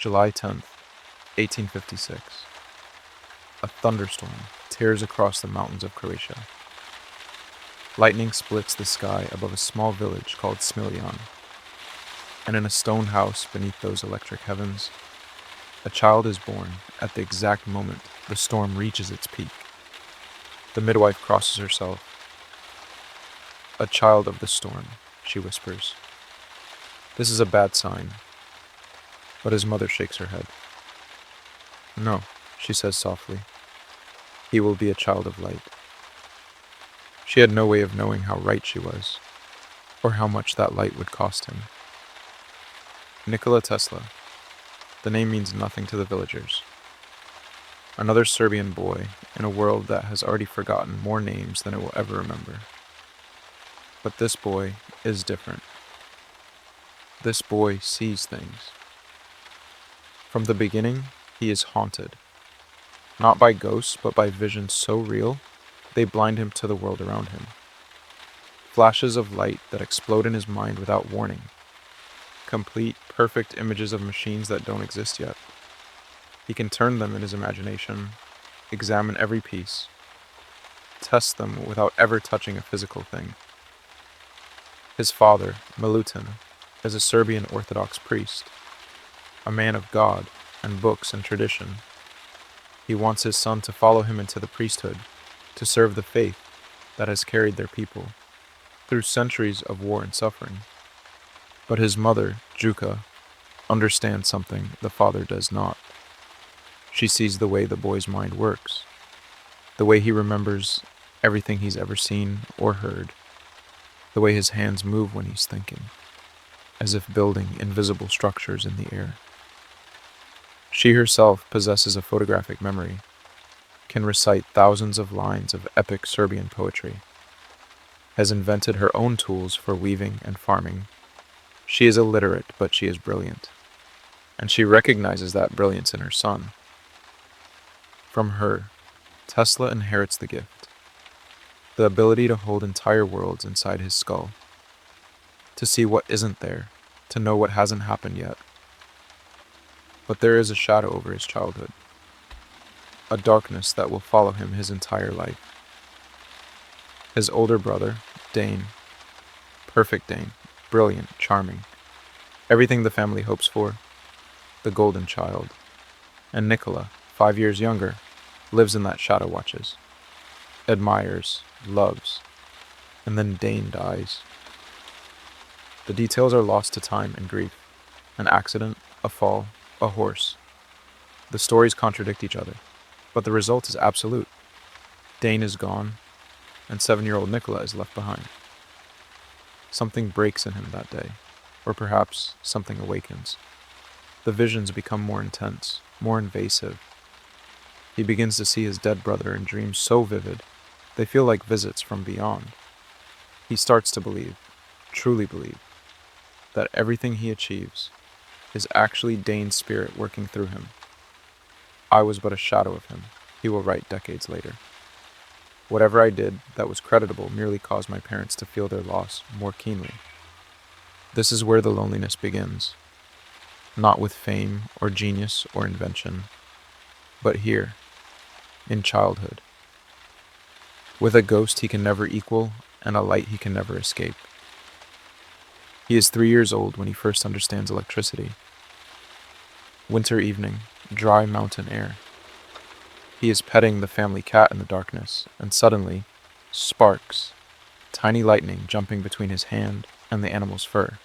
July 10th, 1856. A thunderstorm tears across the mountains of Croatia. Lightning splits the sky above a small village called Smiljan, and in a stone house beneath those electric heavens, a child is born at the exact moment the storm reaches its peak. The midwife crosses herself. "A child of the storm," she whispers. This is a bad sign, but his mother shakes her head. "No," she says softly. "He will be a child of light." She had no way of knowing how right she was, or how much that light would cost him. Nikola Tesla. The name means nothing to the villagers. Another Serbian boy in a world that has already forgotten more names than it will ever remember. But this boy is different. This boy sees things. From the beginning, he is haunted, not by ghosts, but by visions so real, they blind him to the world around him. Flashes of light that explode in his mind without warning. Complete, perfect images of machines that don't exist yet. He can turn them in his imagination, examine every piece, test them without ever touching a physical thing. His father, Milutin, is a Serbian Orthodox priest, a man of God and books and tradition. He wants his son to follow him into the priesthood, to serve the faith that has carried their people through centuries of war and suffering. But his mother, Juka, understands something the father does not. She sees the way the boy's mind works, the way he remembers everything he's ever seen or heard, the way his hands move when he's thinking, as if building invisible structures in the air. She herself possesses a photographic memory, can recite thousands of lines of epic Serbian poetry, has invented her own tools for weaving and farming. She is illiterate, but she is brilliant, and she recognizes that brilliance in her son. From her, Tesla inherits the gift, the ability to hold entire worlds inside his skull, to see what isn't there, to know what hasn't happened yet. But there is a shadow over his childhood, a darkness that will follow him his entire life. His older brother, Dane, perfect Dane, brilliant, charming, everything the family hopes for, the golden child. And Nikola, 5 years younger, lives in that shadow watches, admires, loves, and then Dane dies. The details are lost to time and grief. An accident, a fall, a horse. The stories contradict each other, but the result is absolute. Dane is gone, and 7-year-old Nikola is left behind. Something breaks in him that day, or perhaps something awakens. The visions become more intense, more invasive. He begins to see his dead brother in dreams so vivid, they feel like visits from beyond. He starts to believe, truly believe, that everything he achieves is actually Dane's spirit working through him. "I was but a shadow of him," he will write decades later. "Whatever I did that was creditable merely caused my parents to feel their loss more keenly." This is where the loneliness begins, not with fame or genius or invention, but here, in childhood, with a ghost he can never equal and a light he can never escape. He is 3 years old when he first understands electricity. Winter evening, dry mountain air. He is petting the family cat in the darkness, and suddenly, sparks, tiny lightning jumping between his hand and the animal's fur.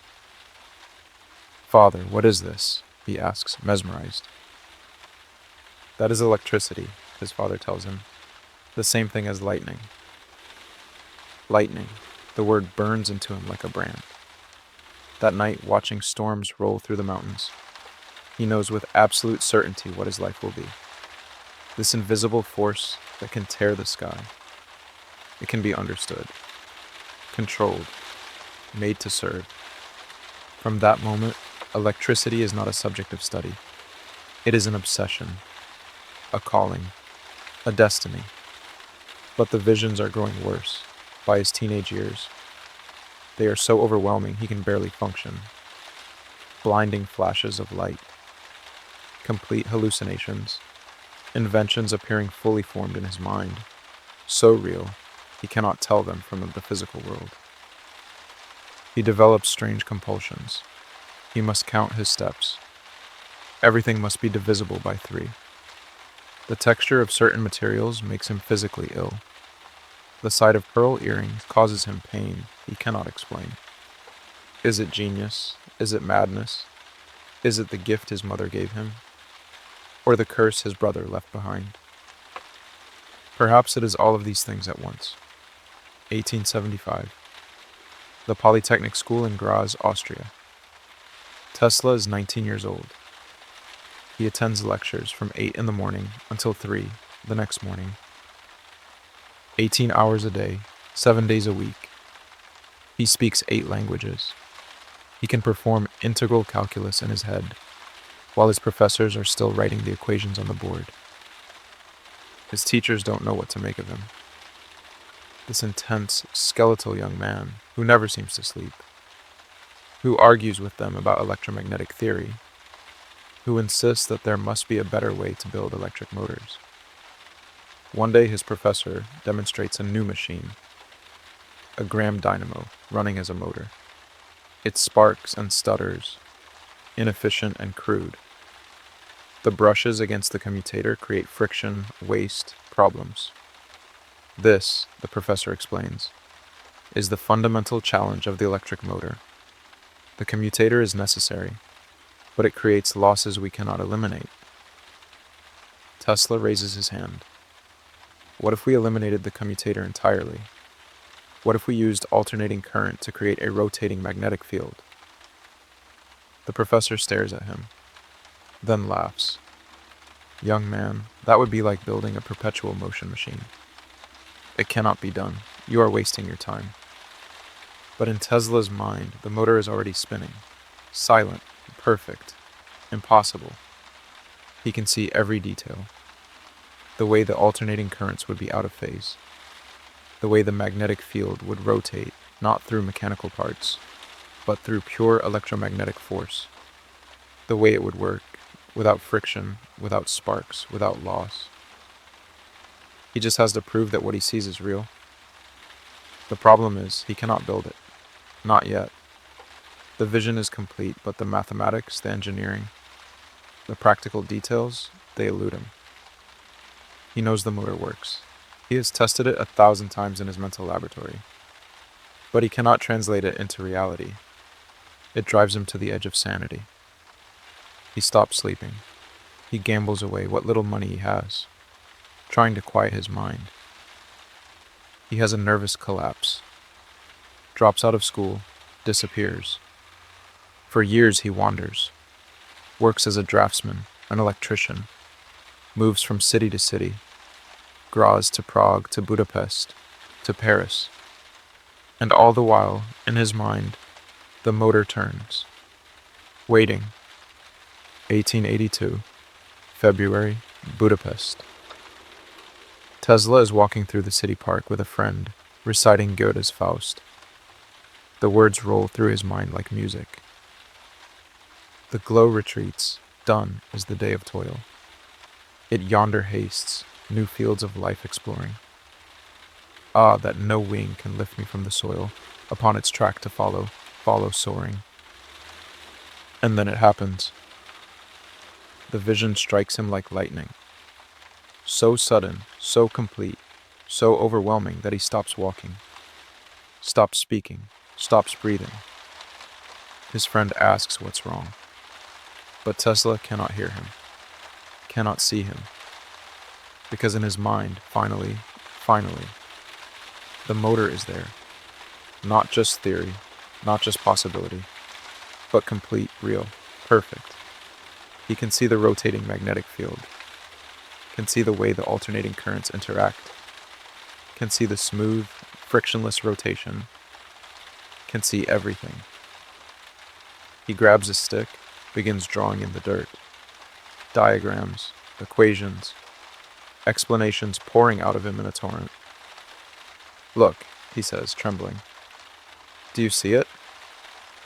"Father, what is this?" he asks, mesmerized. "That is electricity," his father tells him. "The same thing as lightning." Lightning, the word burns into him like a brand. That night, watching storms roll through the mountains, he knows with absolute certainty what his life will be. This invisible force that can tear the sky. It can be understood, controlled, made to serve. From that moment, electricity is not a subject of study. It is an obsession, a calling, a destiny. But the visions are growing worse by his teenage years. They are so overwhelming he can barely function. Blinding flashes of light, complete hallucinations, inventions appearing fully formed in his mind, so real he cannot tell them from the physical world. He develops strange compulsions. He must count his steps. Everything must be divisible by 3. The texture of certain materials makes him physically ill. The sight of pearl earrings causes him pain he cannot explain. Is it genius? Is it madness? Is it the gift his mother gave him? Or the curse his brother left behind? Perhaps it is all of these things at once. 1875. The Polytechnic School in Graz, Austria. Tesla is 19 years old. He attends lectures from 8 in the morning until 3 the next morning. 18 hours a day, 7 days a week. He speaks 8 languages. He can perform integral calculus in his head, while his professors are still writing the equations on the board. His teachers don't know what to make of him. This intense, skeletal young man who never seems to sleep, who argues with them about electromagnetic theory, who insists that there must be a better way to build electric motors. One day his professor demonstrates a new machine, a Gram dynamo running as a motor. It sparks and stutters, inefficient and crude. The brushes against the commutator create friction, waste, problems. This, the professor explains, is the fundamental challenge of the electric motor. The commutator is necessary, but it creates losses we cannot eliminate. Tesla raises his hand. What if we eliminated the commutator entirely? What if we used alternating current to create a rotating magnetic field? The professor stares at him, then laughs. Young man, that would be like building a perpetual motion machine. It cannot be done. You are wasting your time. But in Tesla's mind, the motor is already spinning. Silent, perfect, impossible. He can see every detail. The way the alternating currents would be out of phase. The way the magnetic field would rotate, not through mechanical parts, but through pure electromagnetic force. The way it would work, without friction, without sparks, without loss. He just has to prove that what he sees is real. The problem is, he cannot build it. Not yet. The vision is complete, but the mathematics, the engineering, the practical details, they elude him. He knows the motor works. He has tested it 1,000 times in his mental laboratory. But he cannot translate it into reality. It drives him to the edge of sanity. He stops sleeping. He gambles away what little money he has, trying to quiet his mind. He has a nervous collapse. Drops out of school, disappears. For years he wanders. Works as a draftsman, an electrician. Moves from city to city. Graz to Prague to Budapest to Paris. And all the while, in his mind, the motor turns. Waiting. 1882, February, Budapest. Tesla is walking through the city park with a friend, reciting Goethe's Faust. The words roll through his mind like music. The glow retreats, done is the day of toil. It yonder hastes, new fields of life exploring. Ah, that no wing can lift me from the soil, upon its track to follow soaring. And then it happens. The vision strikes him like lightning. So sudden, so complete, so overwhelming that he stops walking, stops speaking, stops breathing. His friend asks what's wrong. But Tesla cannot hear him, cannot see him, because in his mind, finally, the motor is there. Not just theory, not just possibility, but complete, real, perfect. He can see the rotating magnetic field, can see the way the alternating currents interact, can see the smooth, frictionless rotation, can see everything. He grabs a stick, begins drawing in the dirt. Diagrams, equations, explanations pouring out of him in a torrent. Look, he says, trembling. Do you see it?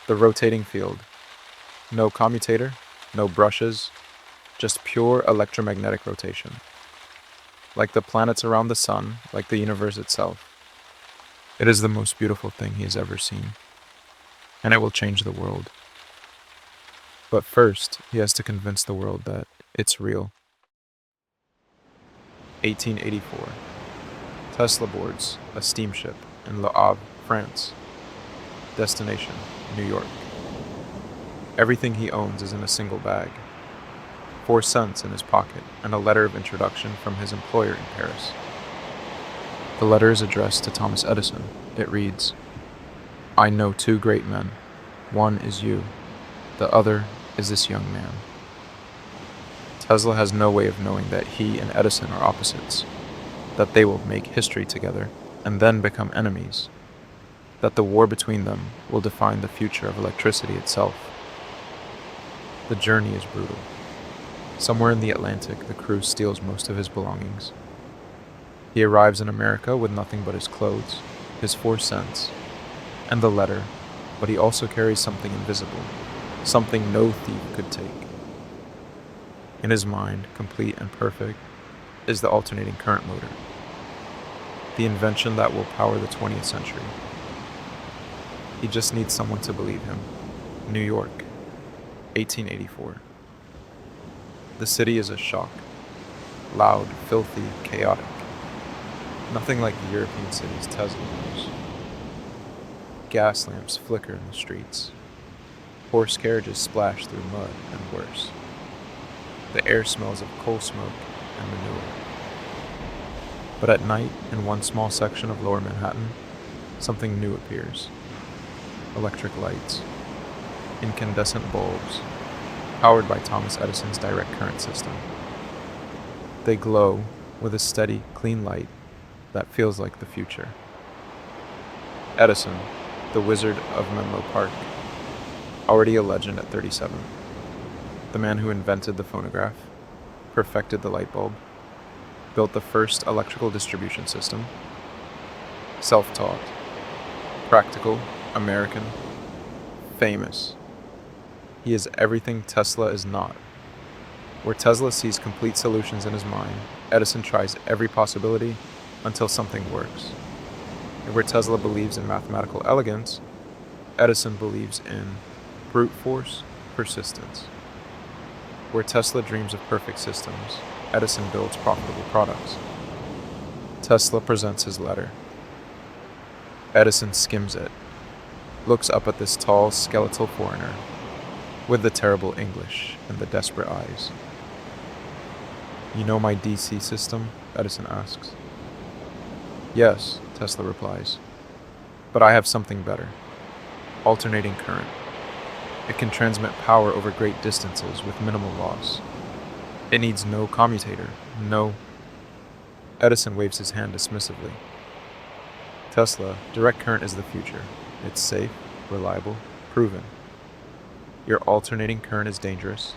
The rotating field. No commutator, no brushes, just pure electromagnetic rotation. Like the planets around the sun, like the universe itself. It is the most beautiful thing he has ever seen, and it will change the world. But first, he has to convince the world that it's real. 1884. Tesla boards a steamship in Le Havre, France. Destination, New York. Everything he owns is in a single bag. 4 cents in his pocket and a letter of introduction from his employer in Paris. The letter is addressed to Thomas Edison. It reads, "I know 2 great men. One is you. The other is this young man." Tesla has no way of knowing that he and Edison are opposites, that they will make history together and then become enemies, that the war between them will define the future of electricity itself. The journey is brutal. Somewhere in the Atlantic, the crew steals most of his belongings. He arrives in America with nothing but his clothes, his 4 cents, and the letter, but he also carries something invisible, something no thief could take. In his mind, complete and perfect, is the alternating current motor, the invention that will power the 20th century. He just needs someone to believe him. New York, 1884. The city is a shock. Loud, filthy, chaotic. Nothing like the European cities Tesla knows. Gas lamps flicker in the streets. Horse carriages splash through mud and worse. The air smells of coal smoke and manure. But at night, in one small section of lower Manhattan, something new appears. Electric lights. Incandescent bulbs, powered by Thomas Edison's direct current system. They glow with a steady, clean light that feels like the future. Edison, the Wizard of Menlo Park, already a legend at 37. The man who invented the phonograph, perfected the light bulb, built the first electrical distribution system, self-taught, practical, American, famous. He is everything Tesla is not. Where Tesla sees complete solutions in his mind, Edison tries every possibility until something works. And where Tesla believes in mathematical elegance, Edison believes in brute force, persistence. Where Tesla dreams of perfect systems, Edison builds profitable products. Tesla presents his letter. Edison skims it, looks up at this tall, skeletal foreigner with the terrible English and the desperate eyes. "You know my DC system?" Edison asks. "Yes," Tesla replies. "But I have something better. Alternating current. It can transmit power over great distances with minimal loss. It needs no commutator, no..." Edison waves his hand dismissively. "Tesla, direct current is the future. It's safe, reliable, proven. Your alternating current is dangerous,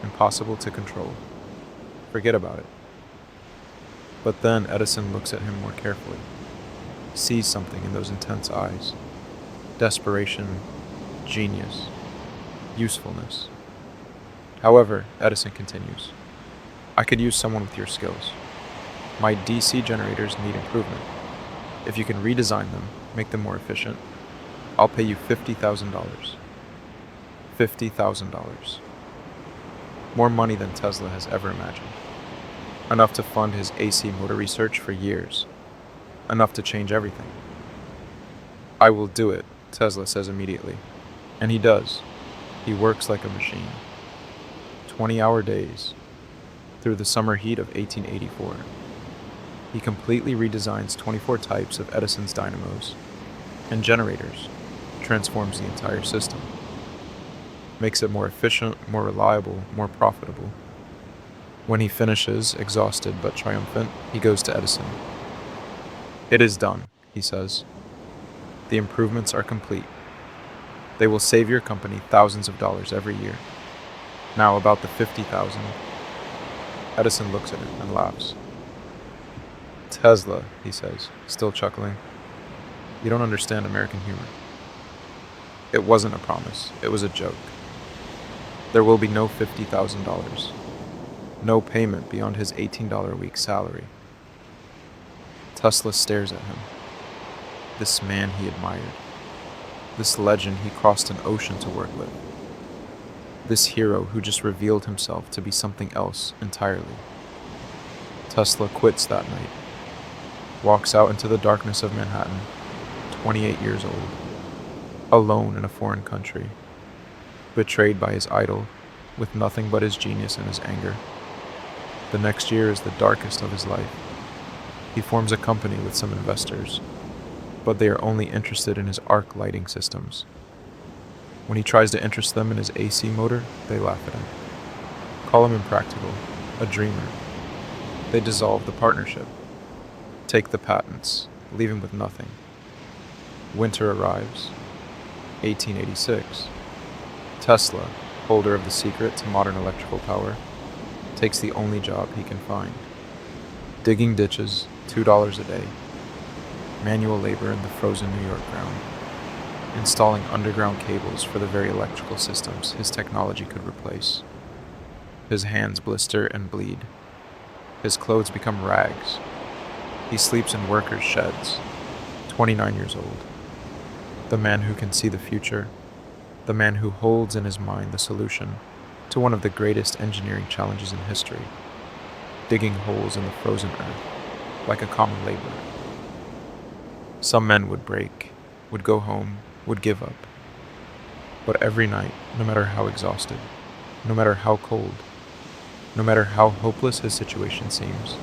impossible to control. Forget about it." But then Edison looks at him more carefully, sees something in those intense eyes. Desperation, genius, usefulness. However, Edison continues, "I could use someone with your skills. My DC generators need improvement. If you can redesign them, make them more efficient, I'll pay you $50,000. $50,000. More money than Tesla has ever imagined. Enough to fund his AC motor research for years. Enough to change everything. "I will do it," Tesla says immediately. And he does. He works like a machine. 20-hour days. Through the summer heat of 1884. He completely redesigns 24 types of Edison's dynamos and generators, transforms the entire system. Makes it more efficient, more reliable, more profitable. When he finishes, exhausted but triumphant, he goes to Edison. "It is done," he says. "The improvements are complete. They will save your company thousands of dollars every year. Now about the 50,000. Edison looks at him and laughs. "Tesla," he says, still chuckling. "You don't understand American humor. It wasn't a promise. It was a joke. There will be no $50,000. no payment beyond his $18 a week salary. Tesla stares at him. This man he admired. This legend he crossed an ocean to work with. This hero who just revealed himself to be something else entirely. Tesla quits that night, walks out into the darkness of Manhattan, 28 years old, alone in a foreign country, betrayed by his idol, with nothing but his genius and his anger. The next year is the darkest of his life. He forms a company with some investors, but they are only interested in his arc lighting systems. When he tries to interest them in his AC motor, they laugh at him. Call him impractical, a dreamer. They dissolve the partnership, take the patents, leave him with nothing. Winter arrives, 1886. Tesla, holder of the secret to modern electrical power, takes the only job he can find. Digging ditches, $2 a day. Manual labor in the frozen New York ground. Installing underground cables for the very electrical systems his technology could replace. His hands blister and bleed. His clothes become rags. He sleeps in workers' sheds, 29 years old. The man who can see the future, the man who holds in his mind the solution to one of the greatest engineering challenges in history, digging holes in the frozen earth like a common laborer. Some men would break, would go home, would give up. But every night, no matter how exhausted, no matter how cold, no matter how hopeless his situation seems,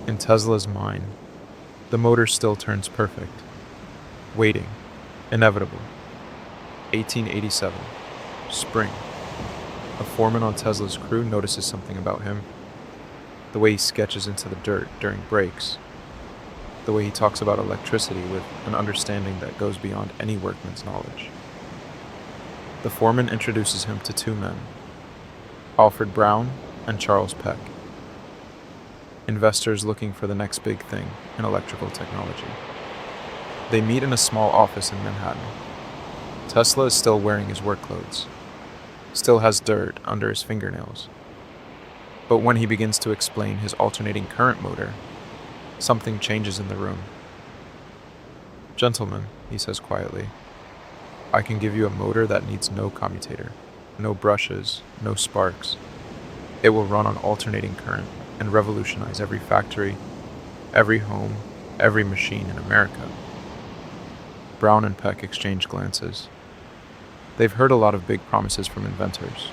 in Tesla's mind, the motor still turns perfect, waiting, inevitable. 1887, spring. A foreman on Tesla's crew notices something about him. The way he sketches into the dirt during breaks. The way he talks about electricity with an understanding that goes beyond any workman's knowledge. The foreman introduces him to two men, Alfred Brown and Charles Peck, investors looking for the next big thing in electrical technology. They meet in a small office in Manhattan. Tesla is still wearing his work clothes, still has dirt under his fingernails. But when he begins to explain his alternating current motor, something changes in the room. "Gentlemen," he says quietly, "I can give you a motor that needs no commutator, no brushes, no sparks. It will run on alternating current and revolutionize every factory, every home, every machine in America." Brown and Peck exchange glances. They've heard a lot of big promises from inventors.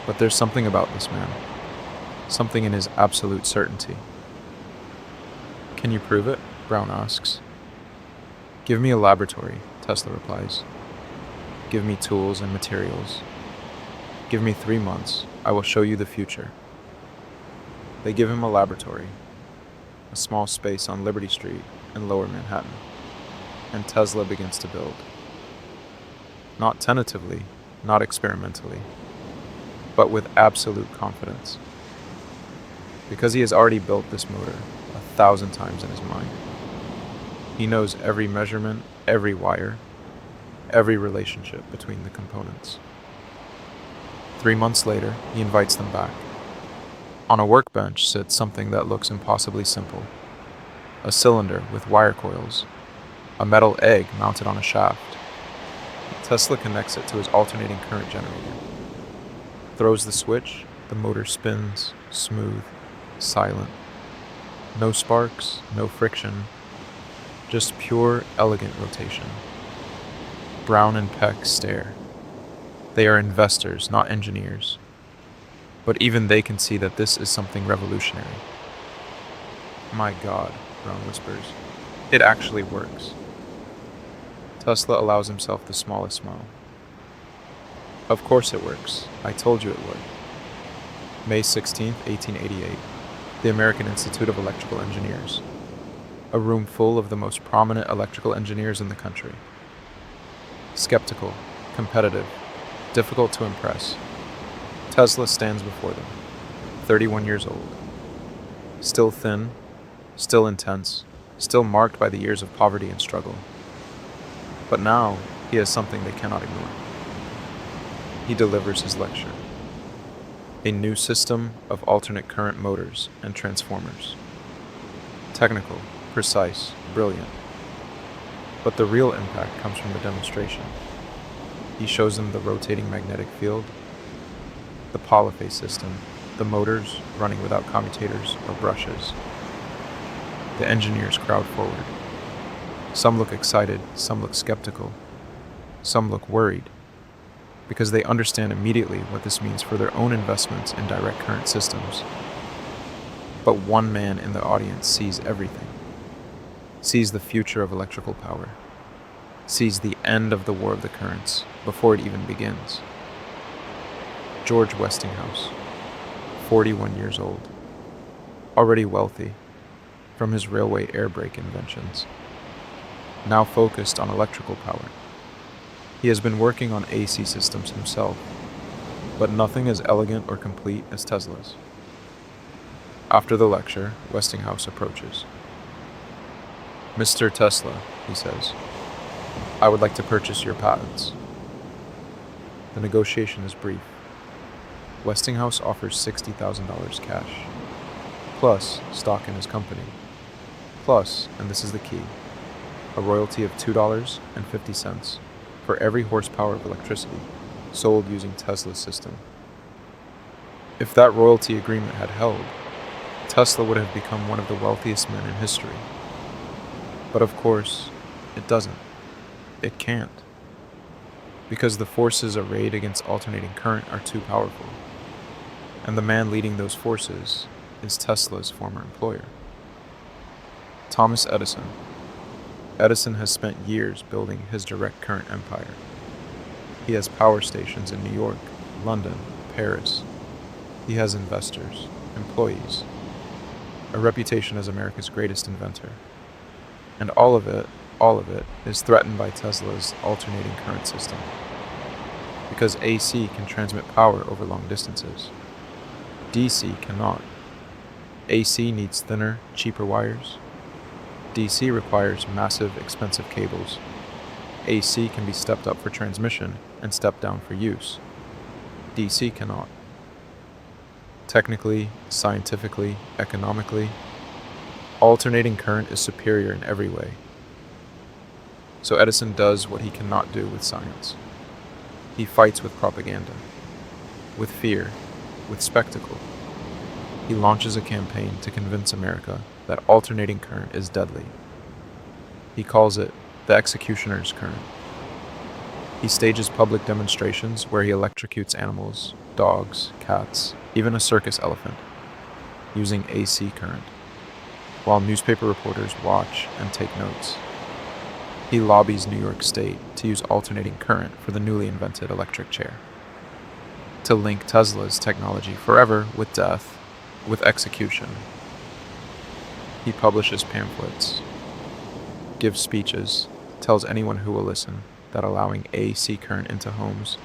But there's something about this man, something in his absolute certainty. "Can you prove it?" Brown asks. "Give me a laboratory," Tesla replies. "Give me tools and materials. Give me 3 months. I will show you the future." They give him a laboratory, a small space on Liberty Street in Lower Manhattan, and Tesla begins to build. Not tentatively, not experimentally, but with absolute confidence. Because he has already built this motor 1,000 times in his mind. He knows every measurement, every wire, every relationship between the components. 3 months later, he invites them back. On a workbench sits something that looks impossibly simple. A cylinder with wire coils, a metal egg mounted on a shaft. Tesla connects it to his alternating current generator. Throws the switch, the motor spins, smooth, silent. No sparks, no friction, just pure, elegant rotation. Brown and Peck stare. They are investors, not engineers. But even they can see that this is something revolutionary. "My God," Brown whispers. "It actually works." Tesla allows himself the smallest smile. "Of course it works. I told you it would." May 16, 1888. The American Institute of Electrical Engineers. A room full of the most prominent electrical engineers in the country. Skeptical, competitive, difficult to impress. Tesla stands before them, 31 years old. Still thin, still intense, still marked by the years of poverty and struggle. But now, he has something they cannot ignore. He delivers his lecture. A new system of alternate current motors and transformers. Technical, precise, brilliant. But the real impact comes from the demonstration. He shows them the rotating magnetic field, the polyphase system, the motors running without commutators or brushes. The engineers crowd forward. Some look excited, some look skeptical, some look worried, because they understand immediately what this means for their own investments in direct current systems. But one man in the audience sees everything, sees the future of electrical power, sees the end of the war of the currents before it even begins. George Westinghouse, 41 years old, already wealthy from his railway air brake inventions, now focused on electrical power. He has been working on AC systems himself, but nothing as elegant or complete as Tesla's. After the lecture, Westinghouse approaches. "Mr. Tesla," he says, "I would like to purchase your patents." The negotiation is brief. Westinghouse offers $60,000 cash, plus stock in his company, plus, and this is the key, a royalty of $2.50 for every horsepower of electricity sold using Tesla's system. If that royalty agreement had held, Tesla would have become one of the wealthiest men in history. But of course, it doesn't. It can't. Because the forces arrayed against alternating current are too powerful. And the man leading those forces is Tesla's former employer, Thomas Edison. Edison has spent years building his direct current empire. He has power stations in New York, London, Paris. He has investors, employees, a reputation as America's greatest inventor. And all of it is threatened by Tesla's alternating current system. Because AC can transmit power over long distances. DC cannot. AC needs thinner, cheaper wires. DC requires massive, expensive cables. AC can be stepped up for transmission and stepped down for use. DC cannot. Technically, scientifically, economically, alternating current is superior in every way. So Edison does what he cannot do with science. He fights with propaganda, with fear, with spectacle. He launches a campaign to convince America that alternating current is deadly. He calls it the executioner's current. He stages public demonstrations where he electrocutes animals, dogs, cats, even a circus elephant, using AC current, while newspaper reporters watch and take notes. He lobbies New York State to use alternating current for the newly invented electric chair, to link Tesla's technology forever with death, with execution. He publishes pamphlets, gives speeches, tells anyone who will listen that allowing AC current into homes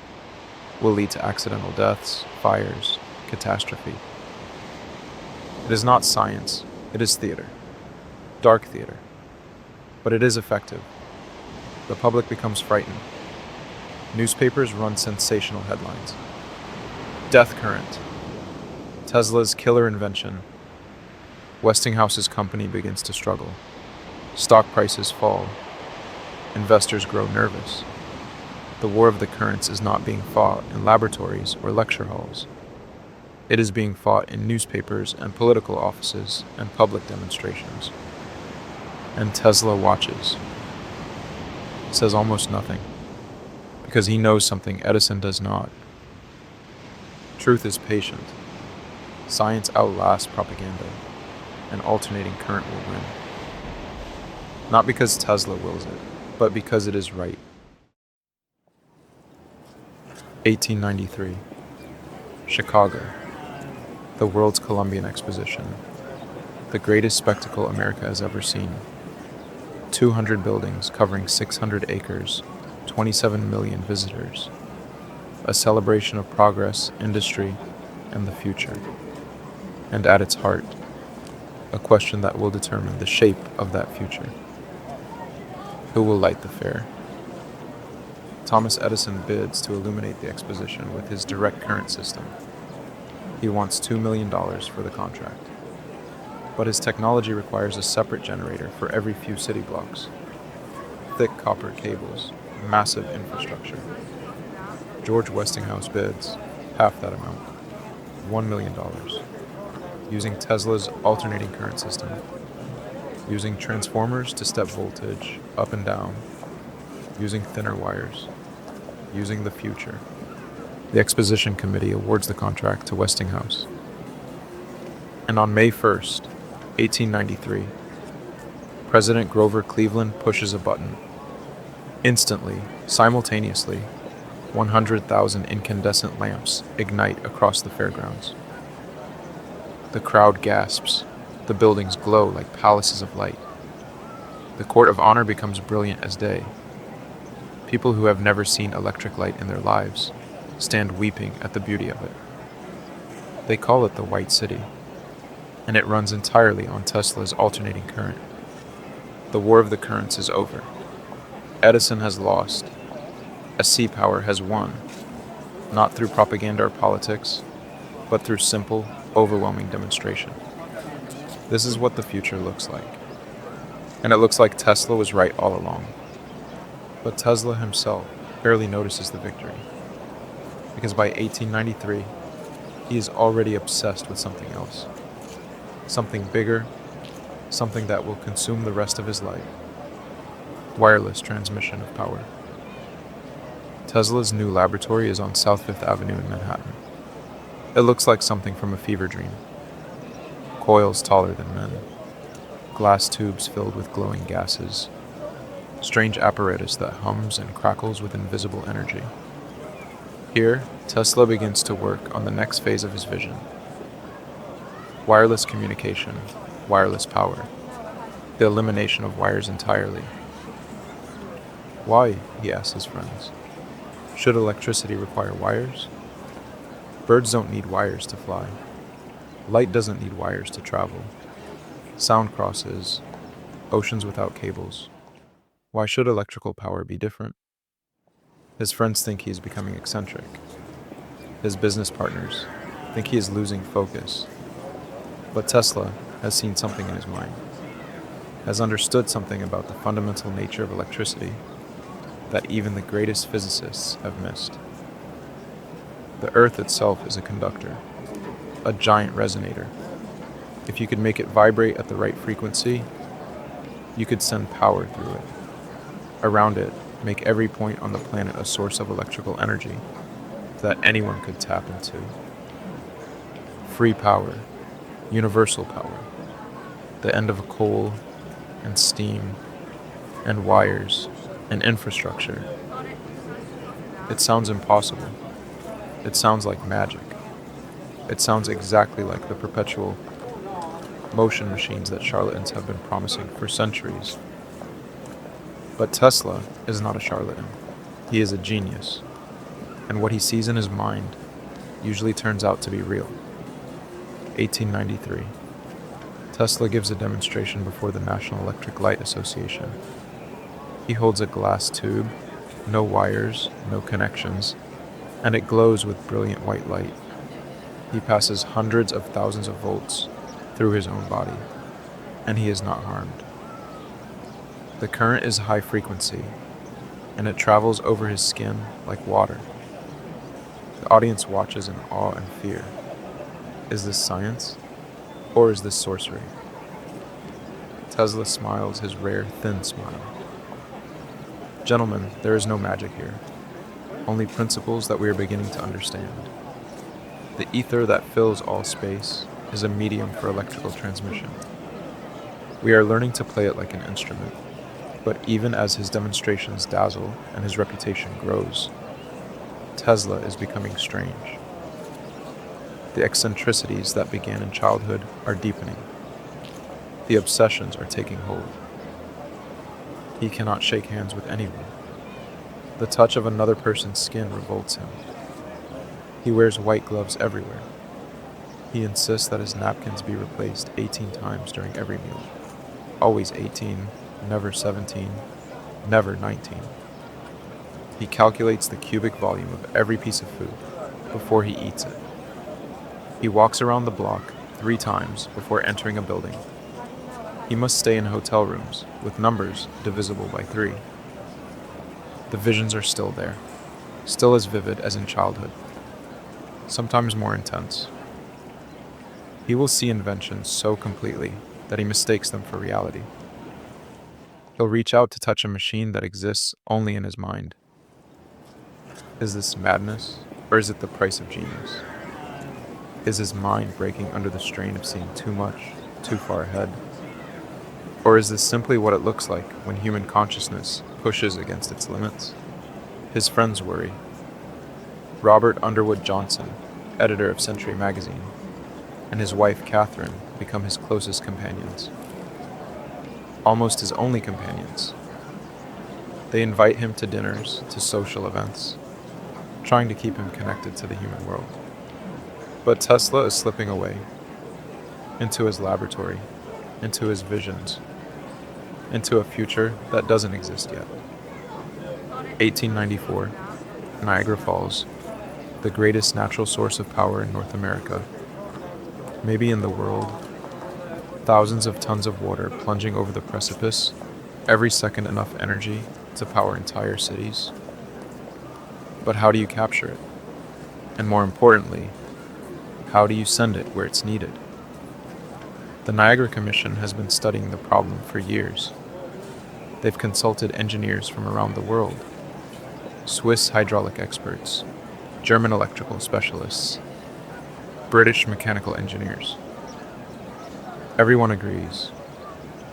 will lead to accidental deaths, fires, catastrophe. It is not science, it is theater, dark theater, but it is effective. The public becomes frightened. Newspapers run sensational headlines. Death current. Tesla's killer invention. Westinghouse's company begins to struggle. Stock prices fall. Investors grow nervous. The war of the currents is not being fought in laboratories or lecture halls. It is being fought in newspapers and political offices and public demonstrations. And Tesla watches. Says almost nothing, because he knows something Edison does not. Truth is patient. Science outlasts propaganda, and alternating current will win. Not because Tesla wills it, but because it is right. 1893. Chicago. The World's Columbian Exposition. The greatest spectacle America has ever seen. 200 buildings covering 600 acres, 27 million visitors. A celebration of progress, industry, and the future. And at its heart, a question that will determine the shape of that future. Who will light the fair? Thomas Edison bids to illuminate the exposition with his direct current system. He wants $2 million for the contract. But his technology requires a separate generator for every few city blocks. Thick copper cables, massive infrastructure. George Westinghouse bids half that amount, $1 million, using Tesla's alternating current system, using transformers to step voltage up and down, using thinner wires, using the future. The Exposition Committee awards the contract to Westinghouse. And on May 1st, 1893, President Grover Cleveland pushes a button. Instantly, simultaneously, 100,000 incandescent lamps ignite across the fairgrounds. The crowd gasps. The buildings glow like palaces of light. The court of honor becomes brilliant as day. People who have never seen electric light in their lives stand weeping at the beauty of it. They call it the White City, and it runs entirely on Tesla's alternating current. The war of the currents is over. Edison has lost. A sea power has won, not through propaganda or politics, but through simple, overwhelming demonstration. This is what the future looks like. And it looks like Tesla was right all along. But Tesla himself barely notices the victory, because by 1893, he is already obsessed with something else. Something bigger, something that will consume the rest of his life. Wireless transmission of power. Tesla's new laboratory is on South Fifth Avenue in Manhattan. It looks like something from a fever dream. Coils taller than men. Glass tubes filled with glowing gases. Strange apparatus that hums and crackles with invisible energy. Here, Tesla begins to work on the next phase of his vision. Wireless communication, wireless power, the elimination of wires entirely. Why, he asks his friends, should electricity require wires? Birds don't need wires to fly. Light doesn't need wires to travel. Sound crosses, oceans without cables. Why should electrical power be different? His friends think he is becoming eccentric. His business partners think he is losing focus. But Tesla has seen something in his mind, has understood something about the fundamental nature of electricity that even the greatest physicists have missed. The Earth itself is a conductor, a giant resonator. If you could make it vibrate at the right frequency, you could send power through it. Around it, make every point on the planet a source of electrical energy that anyone could tap into. Free power, universal power, the end of coal and steam and wires and infrastructure. It sounds impossible. It sounds like magic. It sounds exactly like the perpetual motion machines that charlatans have been promising for centuries. But Tesla is not a charlatan. He is a genius. And what he sees in his mind usually turns out to be real. 1893. Tesla gives a demonstration before the National Electric Light Association. He holds a glass tube, no wires, no connections, and it glows with brilliant white light. He passes hundreds of thousands of volts through his own body, and he is not harmed. The current is high frequency, and it travels over his skin like water. The audience watches in awe and fear. Is this science, or is this sorcery? Tesla smiles his rare, thin smile. Gentlemen, there is no magic here, only principles that we are beginning to understand. The ether that fills all space is a medium for electrical transmission. We are learning to play it like an instrument, but even as his demonstrations dazzle and his reputation grows, Tesla is becoming strange. The eccentricities that began in childhood are deepening. The obsessions are taking hold. He cannot shake hands with anyone. The touch of another person's skin revolts him. He wears white gloves everywhere. He insists that his napkins be replaced 18 times during every meal. Always 18, never 17, never 19. He calculates the cubic volume of every piece of food before he eats it. He walks around the block 3 times before entering a building. He must stay in hotel rooms with numbers divisible by 3. The visions are still there, still as vivid as in childhood, sometimes more intense. He will see inventions so completely that he mistakes them for reality. He'll reach out to touch a machine that exists only in his mind. Is this madness, or is it the price of genius? Is his mind breaking under the strain of seeing too much, too far ahead? Or is this simply what it looks like when human consciousness pushes against its limits? His friends worry. Robert Underwood Johnson, editor of Century magazine, and his wife Catherine become his closest companions. Almost his only companions. They invite him to dinners, to social events, trying to keep him connected to the human world. But Tesla is slipping away, into his laboratory, into his visions, into a future that doesn't exist yet. 1894, Niagara Falls, the greatest natural source of power in North America, maybe in the world. Thousands of tons of water plunging over the precipice, every second enough energy to power entire cities. But how do you capture it? And more importantly, how do you send it where it's needed? The Niagara Commission has been studying the problem for years. They've consulted engineers from around the world, Swiss hydraulic experts, German electrical specialists, British mechanical engineers. Everyone agrees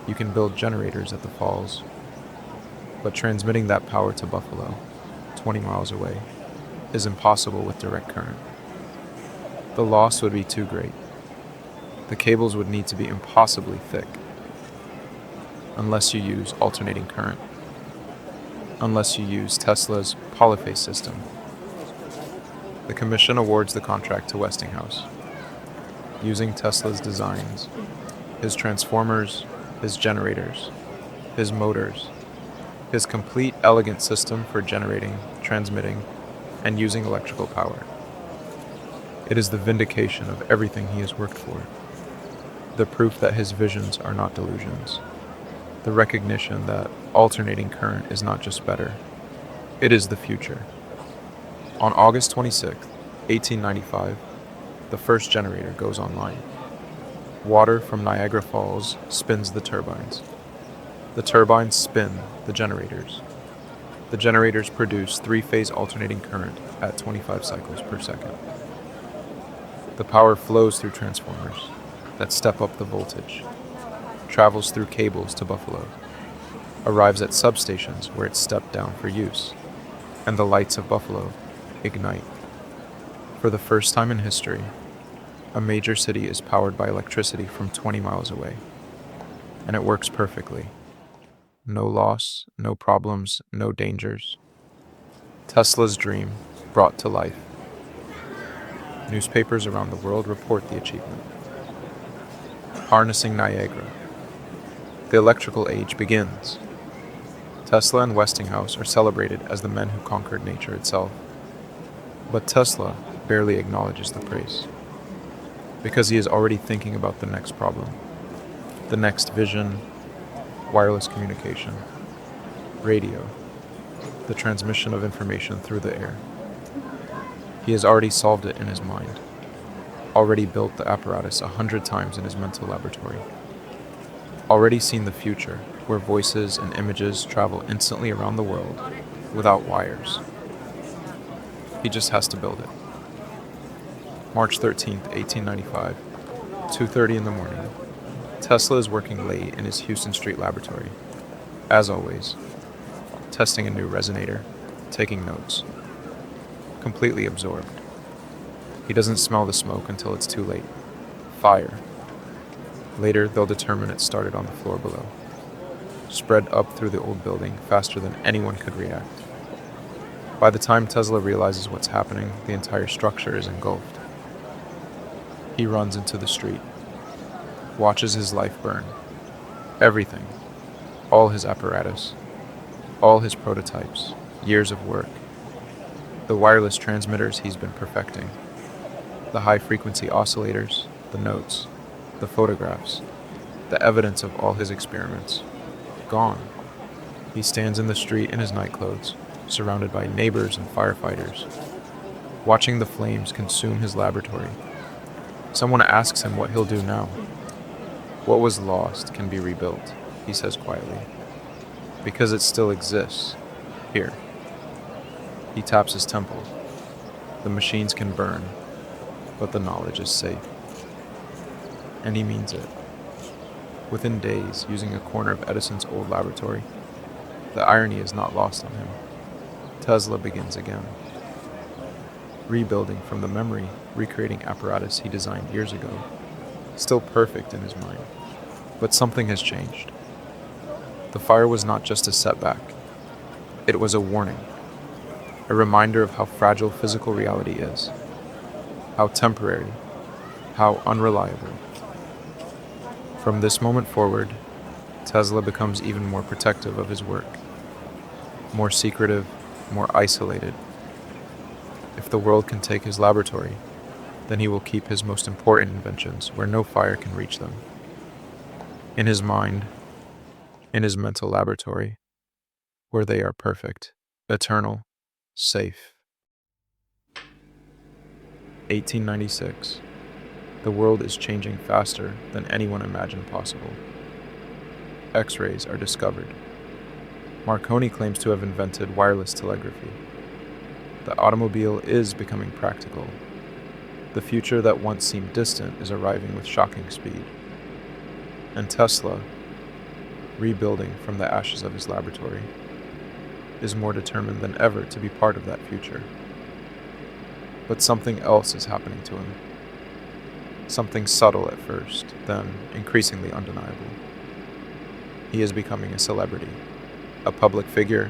you can build generators at the falls, but transmitting that power to Buffalo, 20 miles away, is impossible with direct current. The loss would be too great. The cables would need to be impossibly thick, unless you use alternating current, unless you use Tesla's polyphase system. The commission awards the contract to Westinghouse, using Tesla's designs, his transformers, his generators, his motors, his complete elegant system for generating, transmitting, and using electrical power. It is the vindication of everything he has worked for, the proof that his visions are not delusions, the recognition that alternating current is not just better, it is the future. On August 26, 1895, the first generator goes online. Water from Niagara Falls spins the turbines. The turbines spin the generators. The generators produce 3-phase alternating current at 25 cycles per second. The power flows through transformers that step up the voltage, travels through cables to Buffalo, arrives at substations where it's stepped down for use, and the lights of Buffalo ignite. For the first time in history, a major city is powered by electricity from 20 miles away, and it works perfectly. No loss, no problems, no dangers. Tesla's dream brought to life. Newspapers around the world report the achievement. Harnessing Niagara. The electrical age begins. Tesla and Westinghouse are celebrated as the men who conquered nature itself. But Tesla barely acknowledges the praise, because he is already thinking about the next problem, the next vision, wireless communication, radio, the transmission of information through the air. He has already solved it in his mind, already built the apparatus 100 times in his mental laboratory, already seen the future where voices and images travel instantly around the world without wires. He just has to build it. March 13th, 1895, 2:30 in the morning. Tesla is working late in his Houston Street laboratory, as always, testing a new resonator, taking notes, completely absorbed. He doesn't smell the smoke until it's too late. Fire. Later, they'll determine it started on the floor below, spread up through the old building faster than anyone could react. By the time Tesla realizes what's happening, the entire structure is engulfed. He runs into the street, watches his life burn. Everything, all his apparatus, all his prototypes, years of work, the wireless transmitters he's been perfecting. The high-frequency oscillators, the notes, the photographs, the evidence of all his experiments. Gone. He stands in the street in his nightclothes, surrounded by neighbors and firefighters, watching the flames consume his laboratory. Someone asks him what he'll do now. What was lost can be rebuilt, he says quietly, because it still exists. Here. He taps his temple. The machines can burn, but the knowledge is safe. And he means it. Within days, using a corner of Edison's old laboratory, the irony is not lost on him. Tesla begins again. Rebuilding from the memory, recreating apparatus he designed years ago, still perfect in his mind. But something has changed. The fire was not just a setback. It was a warning. A reminder of how fragile physical reality is. How temporary. How unreliable. From this moment forward, Tesla becomes even more protective of his work. More secretive, more isolated. If the world can take his laboratory, then he will keep his most important inventions where no fire can reach them. In his mind, in his mental laboratory, where they are perfect, eternal, safe. 1896. The world is changing faster than anyone imagined possible. X-rays are discovered. Marconi claims to have invented wireless telegraphy. The automobile is becoming practical. The future that once seemed distant is arriving with shocking speed. And Tesla, rebuilding from the ashes of his laboratory, is more determined than ever to be part of that future. But something else is happening to him. Something subtle at first, then increasingly undeniable. He is becoming a celebrity, a public figure,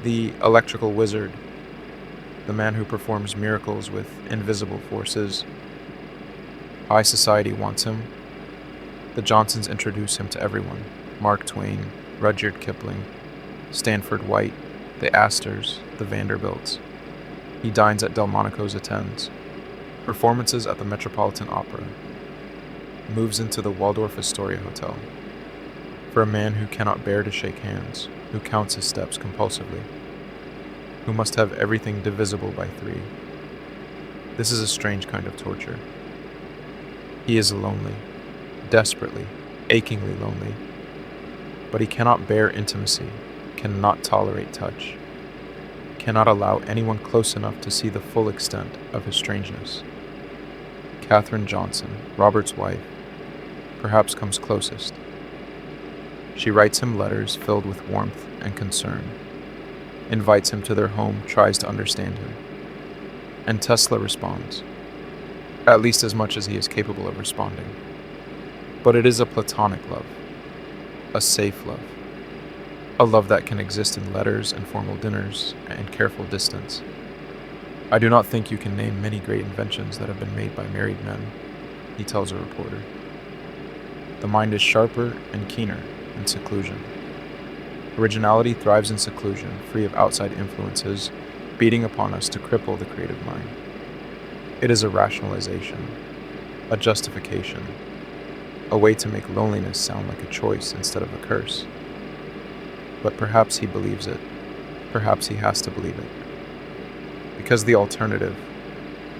the electrical wizard, the man who performs miracles with invisible forces. High society wants him. The Johnsons introduce him to everyone: Mark Twain, Rudyard Kipling, Stanford White, the Astors, the Vanderbilts. He dines at Delmonico's, attends performances at the Metropolitan Opera, moves into the Waldorf Astoria Hotel. For a man who cannot bear to shake hands, who counts his steps compulsively, who must have everything divisible by 3. This is a strange kind of torture. He is lonely, desperately, achingly lonely, but he cannot bear intimacy, cannot tolerate touch, cannot allow anyone close enough to see the full extent of his strangeness. Katherine Johnson, Robert's wife, perhaps comes closest. She writes him letters filled with warmth and concern, invites him to their home, tries to understand him. And Tesla responds, at least as much as he is capable of responding. But it is a platonic love, a safe love, a love that can exist in letters and formal dinners and careful distance. I do not think you can name many great inventions that have been made by married men, he tells a reporter. The mind is sharper and keener in seclusion. Originality thrives in seclusion, free of outside influences beating upon us to cripple the creative mind. It is a rationalization, a justification, a way to make loneliness sound like a choice instead of a curse. But perhaps he believes it. Perhaps he has to believe it. Because the alternative,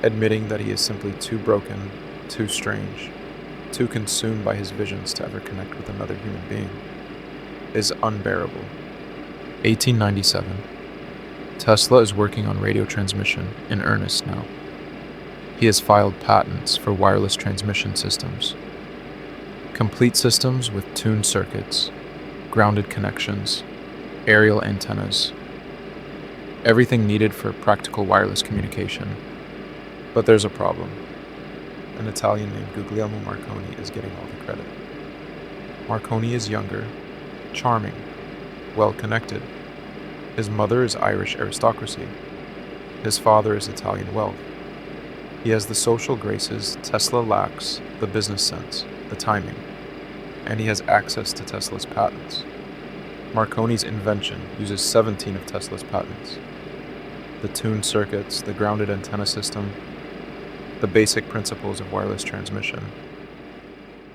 admitting that he is simply too broken, too strange, too consumed by his visions to ever connect with another human being, is unbearable. 1897. Tesla is working on radio transmission in earnest now. He has filed patents for wireless transmission systems. Complete systems with tuned circuits, grounded connections, aerial antennas, everything needed for practical wireless communication. But there's a problem. An Italian named Guglielmo Marconi is getting all the credit. Marconi is younger, charming, well-connected. His mother is Irish aristocracy. His father is Italian wealth. He has the social graces Tesla lacks, the business sense, the timing, and he has access to Tesla's patents. Marconi's invention uses 17 of Tesla's patents. The tuned circuits, the grounded antenna system, the basic principles of wireless transmission.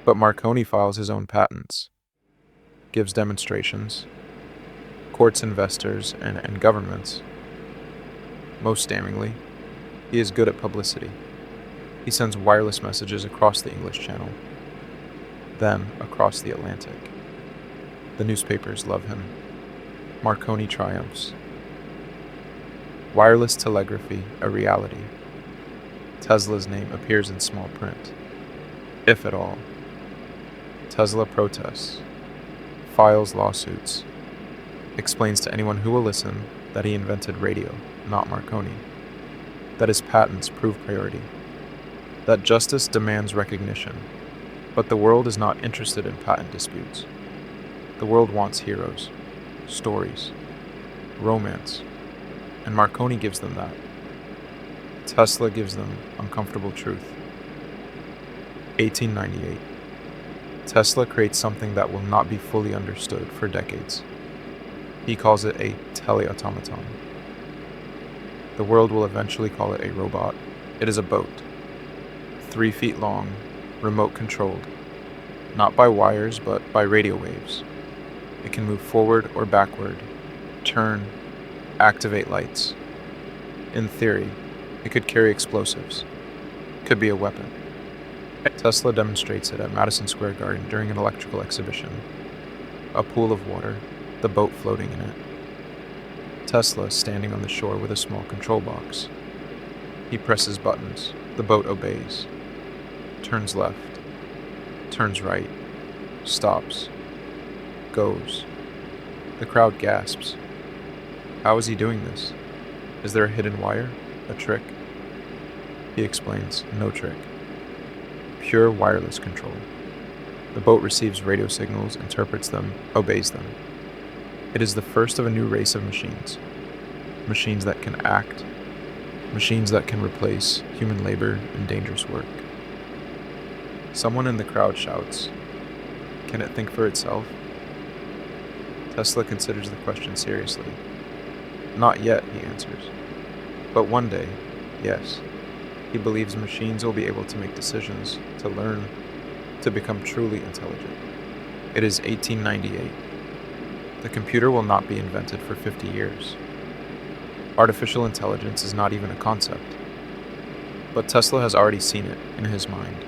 But Marconi files his own patents, gives demonstrations, courts investors and governments. Most damningly, he is good at publicity. He sends wireless messages across the English Channel, then across the Atlantic. The newspapers love him. Marconi triumphs. Wireless telegraphy, a reality. Tesla's name appears in small print, if at all. Tesla protests, files lawsuits, explains to anyone who will listen that he invented radio, not Marconi, that his patents prove priority, that justice demands recognition, but the world is not interested in patent disputes. The world wants heroes, stories, romance, and Marconi gives them that. Tesla gives them uncomfortable truth. 1898. Tesla creates something that will not be fully understood for decades. He calls it a teleautomaton. The world will eventually call it a robot. It is a boat, 3 feet long, remote controlled, not by wires but by radio waves. It can move forward or backward, turn, activate lights. In theory, it could carry explosives. It could be a weapon. Tesla demonstrates it at Madison Square Garden during an electrical exhibition. A pool of water, the boat floating in it. Tesla standing on the shore with a small control box. He presses buttons. The boat obeys. Turns left. Turns right. Stops. Goes. The crowd gasps. How is he doing this? Is there a hidden wire? A trick? He explains, no trick. Pure wireless control. The boat receives radio signals, interprets them, obeys them. It is the first of a new race of machines. Machines that can act. Machines that can replace human labor and dangerous work. Someone in the crowd shouts, "Can it think for itself?" Tesla considers the question seriously. "Not yet," he answers. "But one day, yes." He believes machines will be able to make decisions, to learn, to become truly intelligent. It is 1898. The computer will not be invented for 50 years. Artificial intelligence is not even a concept. But Tesla has already seen it in his mind.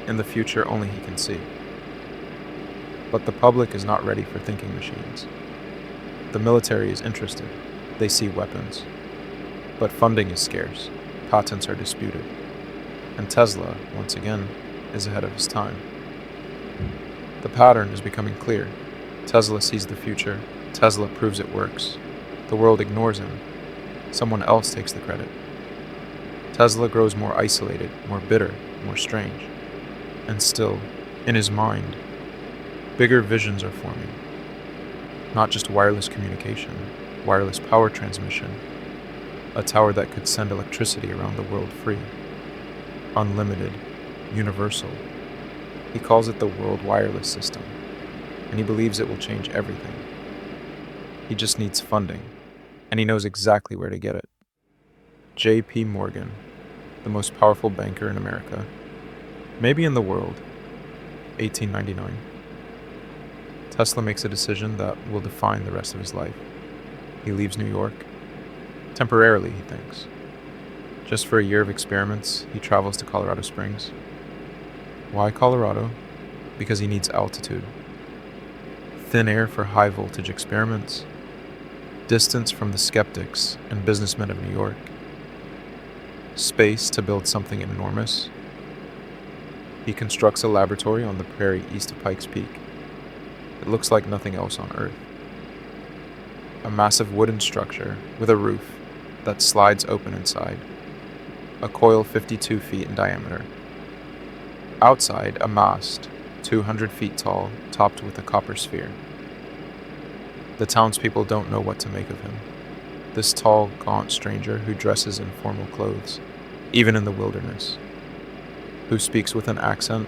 In the future, only he can see. But the public is not ready for thinking machines. The military is interested. They see weapons. But funding is scarce. Patents are disputed. And Tesla, once again, is ahead of his time. The pattern is becoming clear. Tesla sees the future. Tesla proves it works. The world ignores him. Someone else takes the credit. Tesla grows more isolated, more bitter, more strange. And still, in his mind, bigger visions are forming. Not just wireless communication, wireless power transmission, a tower that could send electricity around the world free, unlimited, universal. He calls it the World Wireless System, and he believes it will change everything. He just needs funding, and he knows exactly where to get it. J.P. Morgan, the most powerful banker in America, maybe in the world, 1899. Tesla makes a decision that will define the rest of his life. He leaves New York. Temporarily, he thinks. Just for a year of experiments, he travels to Colorado Springs. Why Colorado? Because he needs altitude. Thin air for high voltage experiments. Distance from the skeptics and businessmen of New York. Space to build something enormous. He constructs a laboratory on the prairie east of Pikes Peak. It looks like nothing else on Earth. A massive wooden structure with a roof that slides open inside. A coil 52 feet in diameter. Outside, a mast, 200 feet tall, topped with a copper sphere. The townspeople don't know what to make of him. This tall, gaunt stranger who dresses in formal clothes, even in the wilderness. Who speaks with an accent,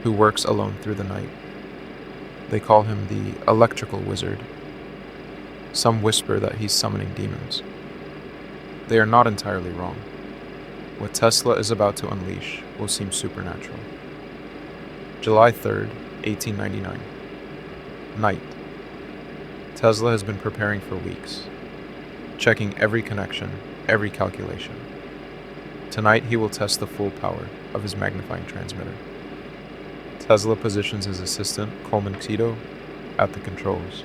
who works alone through the night. They call him the electrical wizard. Some whisper that he's summoning demons. They are not entirely wrong. What Tesla is about to unleash will seem supernatural. July 3rd, 1899. Night. Tesla has been preparing for weeks, checking every connection, every calculation. Tonight he will test the full power of his magnifying transmitter. Tesla positions his assistant, Coleman Tito, at the controls.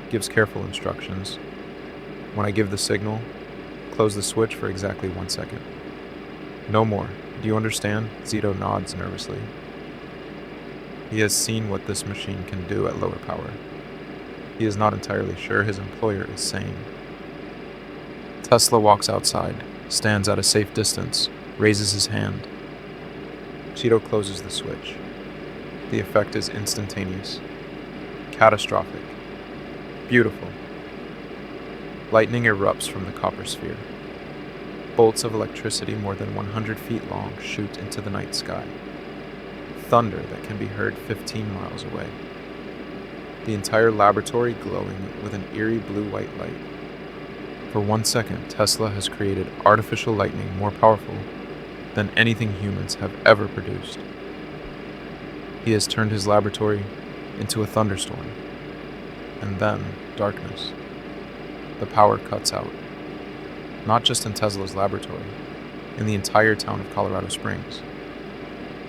Gives careful instructions. When I give the signal, close the switch for exactly 1 second. No more. Do you understand? Zito nods nervously. He has seen what this machine can do at lower power. He is not entirely sure his employer is sane. Tesla walks outside, stands at a safe distance, raises his hand. Cheeto closes the switch. The effect is instantaneous. Catastrophic. Beautiful. Lightning erupts from the copper sphere. Bolts of electricity more than 100 feet long shoot into the night sky. Thunder that can be heard 15 miles away. The entire laboratory glowing with an eerie blue-white light. For 1 second, Tesla has created artificial lightning more powerful than anything humans have ever produced. He has turned his laboratory into a thunderstorm. And then, darkness. The power cuts out. Not just in Tesla's laboratory, in the entire town of Colorado Springs.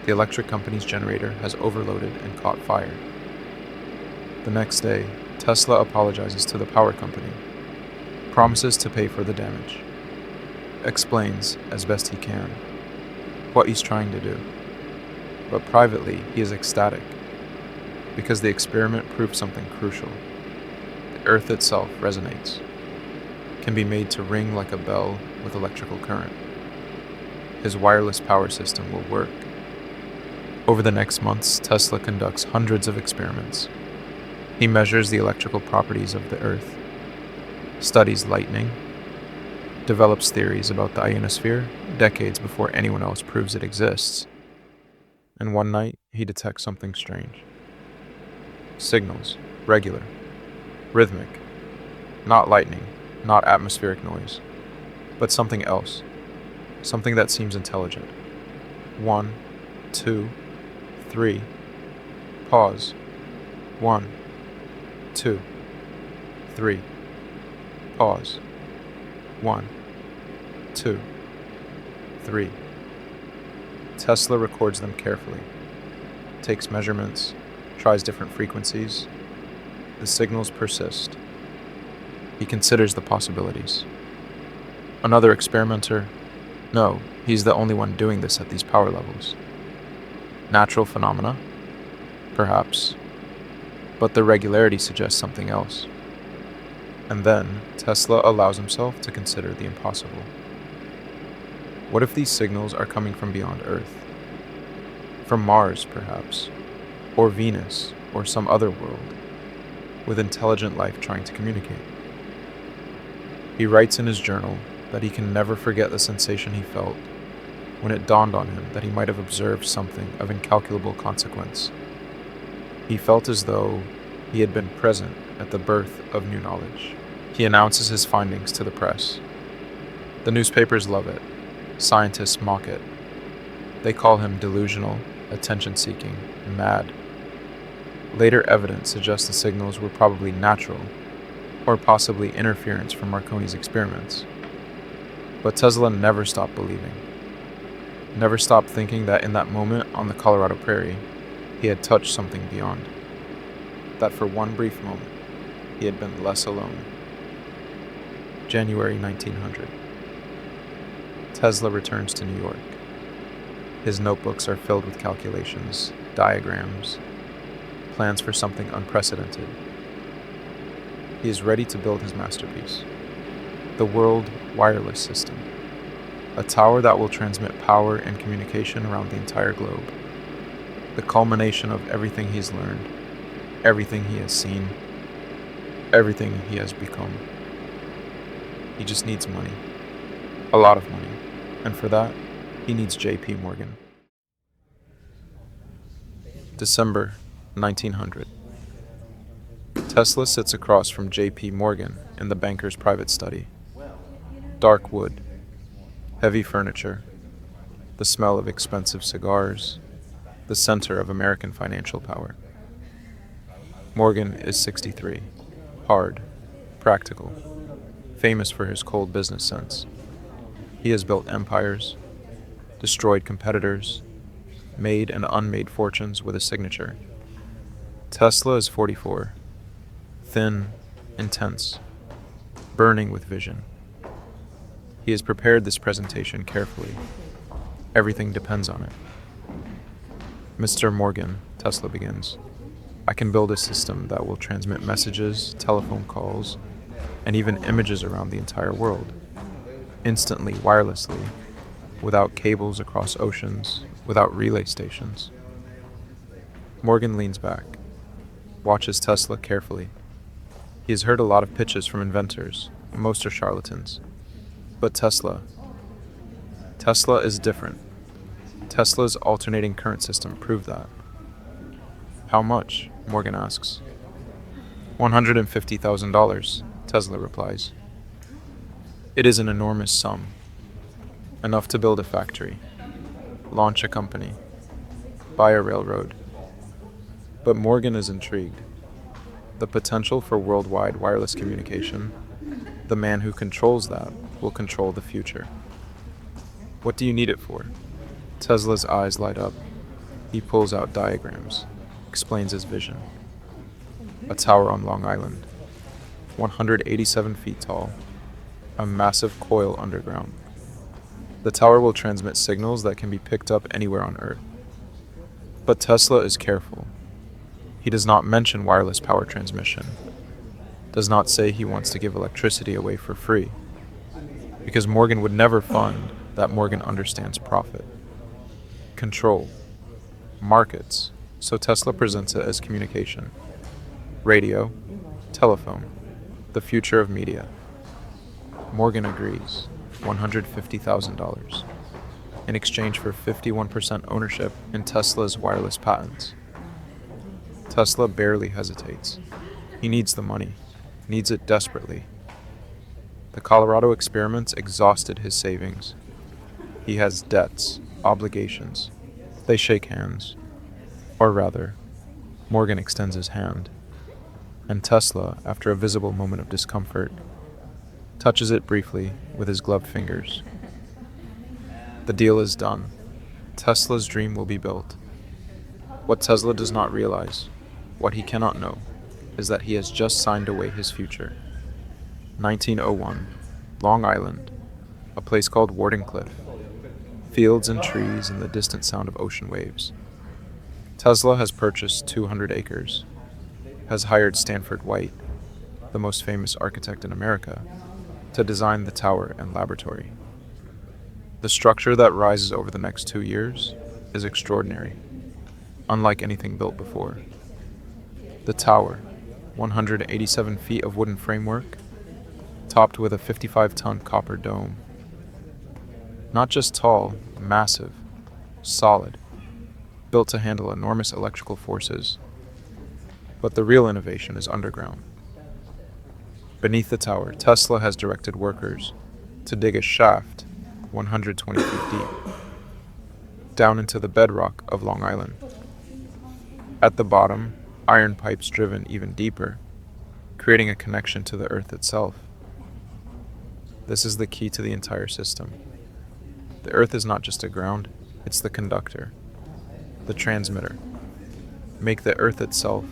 The electric company's generator has overloaded and caught fire. The next day, Tesla apologizes to the power company, promises to pay for the damage, explains, as best he can, what he's trying to do. But privately, he is ecstatic, because the experiment proved something crucial. The Earth itself resonates, can be made to ring like a bell with electrical current. His wireless power system will work. Over the next months, Tesla conducts hundreds of experiments. He measures the electrical properties of the Earth, studies lightning, develops theories about the ionosphere decades before anyone else proves it exists. And one night, he detects something strange. Signals, regular, rhythmic, not lightning, not atmospheric noise, but something else, something that seems intelligent. 1, 2, 3, pause. 1, 2, 3, pause. 1, 2, 3. Tesla records them carefully, takes measurements, tries different frequencies. The signals persist. He considers the possibilities. Another experimenter? No, he's the only one doing this at these power levels. Natural phenomena? Perhaps. But the regularity suggests something else. And then, Tesla allows himself to consider the impossible. What if these signals are coming from beyond Earth? From Mars, perhaps, or Venus, or some other world, with intelligent life trying to communicate. He writes in his journal that he can never forget the sensation he felt when it dawned on him that he might have observed something of incalculable consequence. He felt as though he had been present at the birth of new knowledge. He announces his findings to the press. The newspapers love it. Scientists mock it. They call him delusional, attention-seeking, mad. Later evidence suggests the signals were probably natural, or possibly interference from Marconi's experiments. But Tesla never stopped believing. Never stopped thinking that in that moment on the Colorado prairie, he had touched something beyond. That for one brief moment, he had been less alone. January 1900. Tesla returns to New York. His notebooks are filled with calculations, diagrams, plans for something unprecedented. He is ready to build his masterpiece, the World Wireless System, a tower that will transmit power and communication around the entire globe, the culmination of everything he's learned, everything he has seen, everything he has become. He just needs money, a lot of money, and for that, he needs J.P. Morgan. December 1900. Tesla sits across from J.P. Morgan in the banker's private study. Dark wood, Heavy furniture, the smell of expensive cigars, the center of American financial power. Morgan is 63, hard, practical, famous for his cold business sense. He has built empires, destroyed competitors, made and unmade fortunes with a signature. Tesla is 44, thin, intense, burning with vision. He has prepared this presentation carefully. Everything depends on it. Mr. Morgan, Tesla begins, I can build a system that will transmit messages, telephone calls, and even images around the entire world, instantly, wirelessly, without cables across oceans, without relay stations. Morgan leans back, watches Tesla carefully. He has heard a lot of pitches from inventors. Most are charlatans. But Tesla is different. Tesla's alternating current system proved that. How much? Morgan asks. $150,000, Tesla replies. It is an enormous sum. Enough to build a factory, launch a company, buy a railroad. But Morgan is intrigued. The potential for worldwide wireless communication, the man who controls that will control the future. What do you need it for? Tesla's eyes light up. He pulls out diagrams, explains his vision. A tower on Long Island, 187 feet tall, a massive coil underground. The tower will transmit signals that can be picked up anywhere on Earth. But Tesla is careful. He does not mention wireless power transmission, does not say he wants to give electricity away for free, because Morgan would never fund that. Morgan understands profit, control, markets, so Tesla presents it as communication, radio, telephone, the future of media. Morgan agrees, $150,000, in exchange for 51% ownership in Tesla's wireless patents. Tesla barely hesitates. He needs the money, needs it desperately. The Colorado experiments exhausted his savings. He has debts, obligations. They shake hands. Or rather, Morgan extends his hand, and Tesla, after a visible moment of discomfort, touches it briefly with his gloved fingers. The deal is done. Tesla's dream will be built. What Tesla does not realize, what he cannot know, is that he has just signed away his future. 1901, Long Island, a place called Wardenclyffe, fields and trees and the distant sound of ocean waves. Tesla has purchased 200 acres, has hired Stanford White, the most famous architect in America, to design the tower and laboratory. The structure that rises over the next 2 years is extraordinary, unlike anything built before. The tower, 187 feet of wooden framework, topped with a 55-ton copper dome. Not just tall, massive, solid, built to handle enormous electrical forces. But the real innovation is underground. Beneath the tower, Tesla has directed workers to dig a shaft 120 feet deep, down into the bedrock of Long Island. At the bottom, iron pipes driven even deeper, creating a connection to the Earth itself. This is the key to the entire system. The Earth is not just a ground, it's the conductor, the transmitter. Make the Earth itself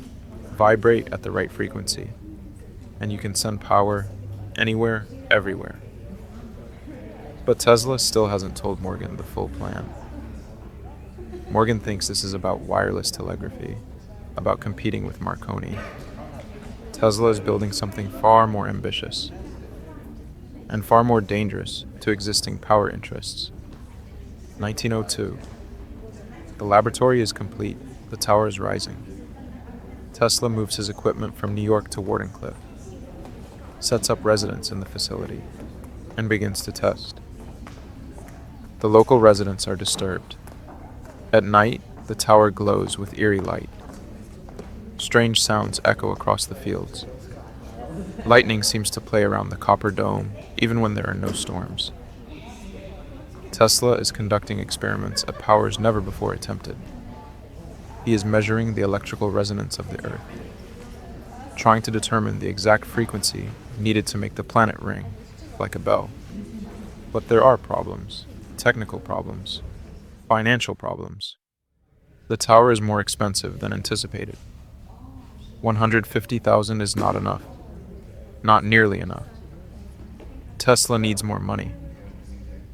vibrate at the right frequency, and you can send power anywhere, everywhere. But Tesla still hasn't told Morgan the full plan. Morgan thinks this is about wireless telegraphy, about competing with Marconi. Tesla is building something far more ambitious and far more dangerous to existing power interests. 1902. The laboratory is complete. The tower is rising. Tesla moves his equipment from New York to Wardenclyffe, sets up residents in the facility, and begins to test. The local residents are disturbed. At night, the tower glows with eerie light. Strange sounds echo across the fields. Lightning seems to play around the copper dome, even when there are no storms. Tesla is conducting experiments at powers never before attempted. He is measuring the electrical resonance of the Earth, trying to determine the exact frequency needed to make the planet ring like a bell. But there are problems, technical problems, financial problems. The tower is more expensive than anticipated. 150,000 is not enough, not nearly enough. Tesla needs more money,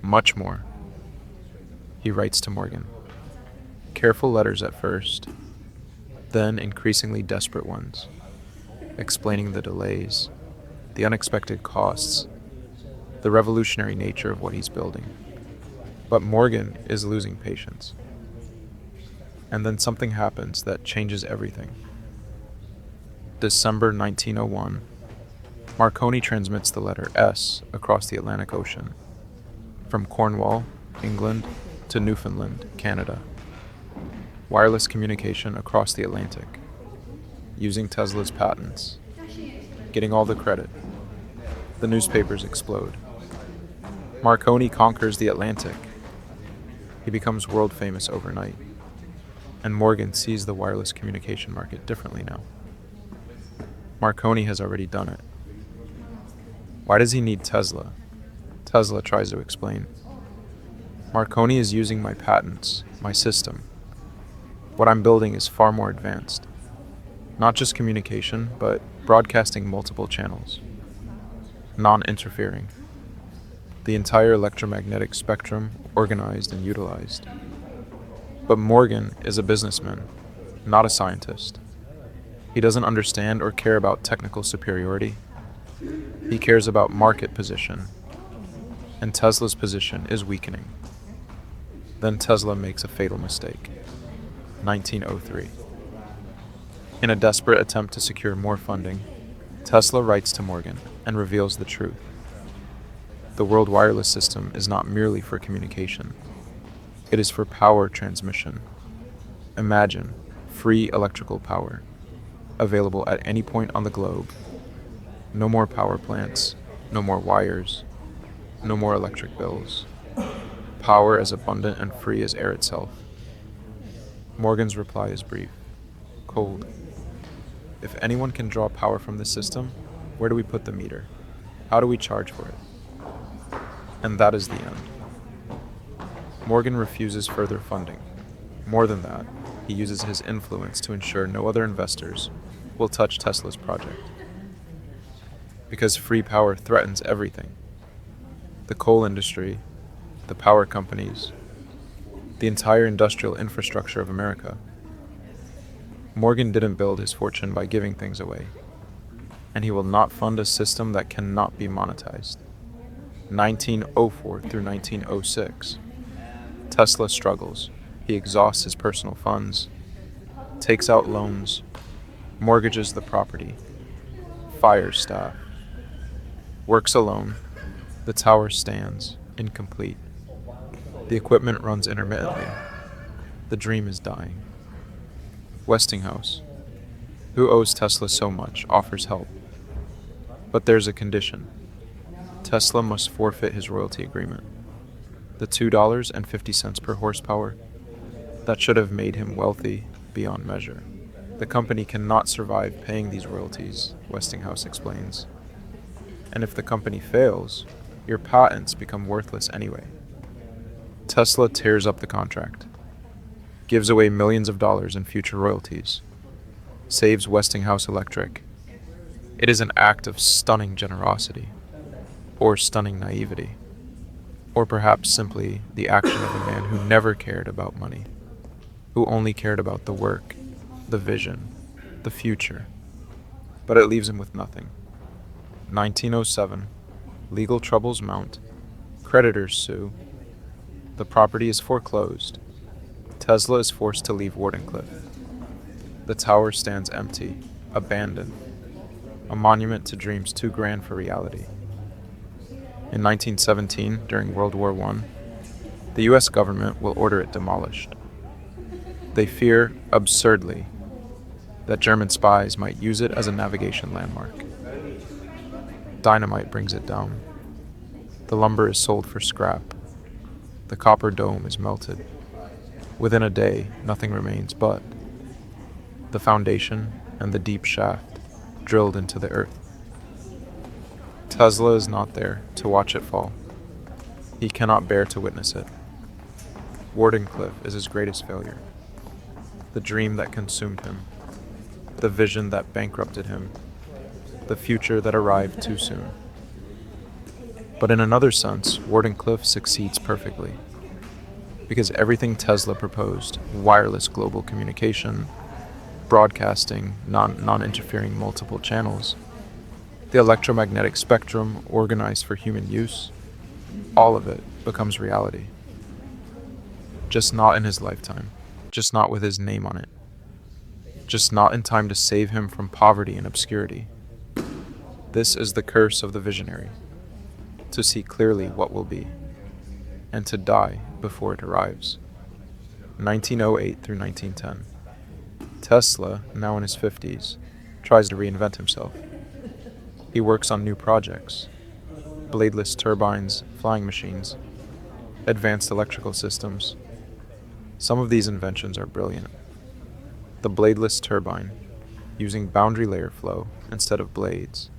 much more. He writes to Morgan. Careful letters at first, then increasingly desperate ones, explaining the delays, the unexpected costs, the revolutionary nature of what he's building. But Morgan is losing patience. And then something happens that changes everything. December 1901, Marconi transmits the letter S across the Atlantic Ocean, from Cornwall, England, to Newfoundland, Canada. Wireless communication across the Atlantic, using Tesla's patents, getting all the credit. The newspapers explode. Marconi conquers the Atlantic. He becomes world famous overnight. And Morgan sees the wireless communication market differently now. Marconi has already done it. Why does he need Tesla? Tesla tries to explain. Marconi is using my patents, my system. What I'm building is far more advanced. Not just communication, but broadcasting multiple channels. Non-interfering. The entire electromagnetic spectrum organized and utilized. But Morgan is a businessman, not a scientist. He doesn't understand or care about technical superiority. He cares about market position. And Tesla's position is weakening. Then Tesla makes a fatal mistake. 1903. In a desperate attempt to secure more funding, Tesla writes to Morgan and reveals the truth. The world wireless system is not merely for communication. It is for power transmission. Imagine free electrical power, available at any point on the globe. No more power plants, no more wires, no more electric bills. Power as abundant and free as air itself. Morgan's reply is brief, cold. If anyone can draw power from the system, where do we put the meter? How do we charge for it? And that is the end. Morgan refuses further funding. More than that, he uses his influence to ensure no other investors will touch Tesla's project. Because free power threatens everything. The coal industry, the power companies, the entire industrial infrastructure of America. Morgan didn't build his fortune by giving things away, and he will not fund a system that cannot be monetized. 1904 through 1906. Tesla struggles. He exhausts his personal funds, takes out loans, mortgages the property, fires staff, works alone. The tower stands, incomplete. The equipment runs intermittently. The dream is dying. Westinghouse, who owes Tesla so much, offers help. But there's a condition. Tesla must forfeit his royalty agreement. The $2.50 per horsepower that should have made him wealthy beyond measure. The company cannot survive paying these royalties, Westinghouse explains. And if the company fails, your patents become worthless anyway. Tesla tears up the contract, gives away millions of dollars in future royalties, saves Westinghouse Electric. It is an act of stunning generosity, or stunning naivety, or perhaps simply the action of a man who never cared about money, who only cared about the work, the vision, the future. But it leaves him with nothing. 1907, legal troubles mount, creditors sue, the property is foreclosed, Tesla is forced to leave Wardenclyffe. The tower stands empty, abandoned, a monument to dreams too grand for reality. In 1917, during World War I, the US government will order it demolished. They fear, absurdly, that German spies might use it as a navigation landmark. Dynamite brings it down. The lumber is sold for scrap. The copper dome is melted. Within a day, nothing remains but the foundation and the deep shaft drilled into the earth. Tesla is not there to watch it fall. He cannot bear to witness it. Wardenclyffe is his greatest failure. The dream that consumed him, the vision that bankrupted him, the future that arrived too soon. But in another sense, Wardenclyffe succeeds perfectly. Because everything Tesla proposed, wireless global communication, broadcasting, non-interfering multiple channels, the electromagnetic spectrum organized for human use, all of it becomes reality. Just not in his lifetime, just not with his name on it, just not in time to save him from poverty and obscurity. This is the curse of the visionary, to see clearly what will be, and to die before it arrives. 1908 through 1910. Tesla, now in his 50s, tries to reinvent himself. He works on new projects: bladeless turbines, flying machines, advanced electrical systems. Some of these inventions are brilliant. The bladeless turbine, using boundary layer flow instead of blades,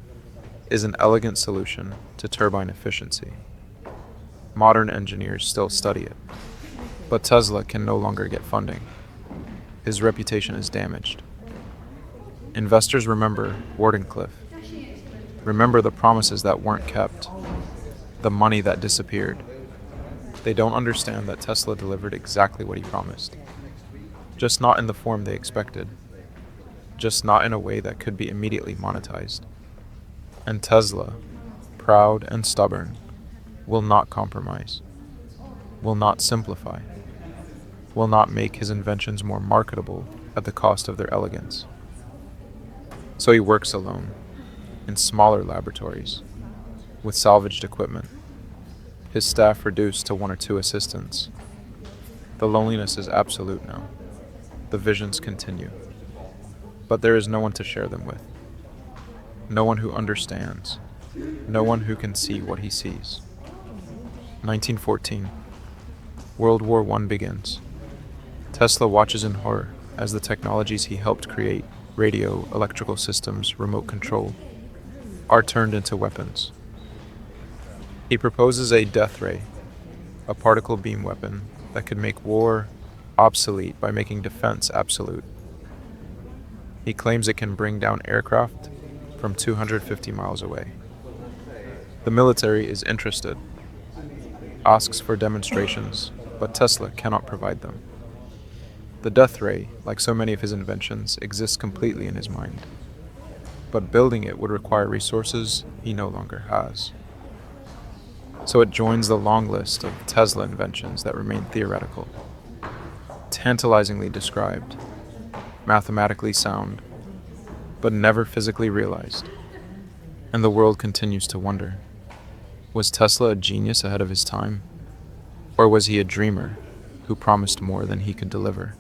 is an elegant solution to turbine efficiency. Modern engineers still study it, but Tesla can no longer get funding. His reputation is damaged. Investors remember Wardenclyffe, remember the promises that weren't kept, the money that disappeared. They don't understand that Tesla delivered exactly what he promised, just not in the form they expected, just not in a way that could be immediately monetized. And Tesla, proud and stubborn, will not compromise, will not simplify, will not make his inventions more marketable at the cost of their elegance. So he works alone, in smaller laboratories, with salvaged equipment, his staff reduced to 1 or 2 assistants. The loneliness is absolute now. The visions continue. But there is no one to share them with. No one who understands. No one who can see what he sees. 1914. World War I begins. Tesla watches in horror as the technologies he helped create, radio, electrical systems, remote control, are turned into weapons. He proposes a death ray, a particle beam weapon that could make war obsolete by making defense absolute. He claims it can bring down aircraft from 250 miles away. The military is interested, asks for demonstrations, but Tesla cannot provide them. The death ray, like so many of his inventions, exists completely in his mind, but building it would require resources he no longer has. So it joins the long list of Tesla inventions that remain theoretical, tantalizingly described, mathematically sound, but never physically realized. And the world continues to wonder, was Tesla a genius ahead of his time? Or was he a dreamer who promised more than he could deliver?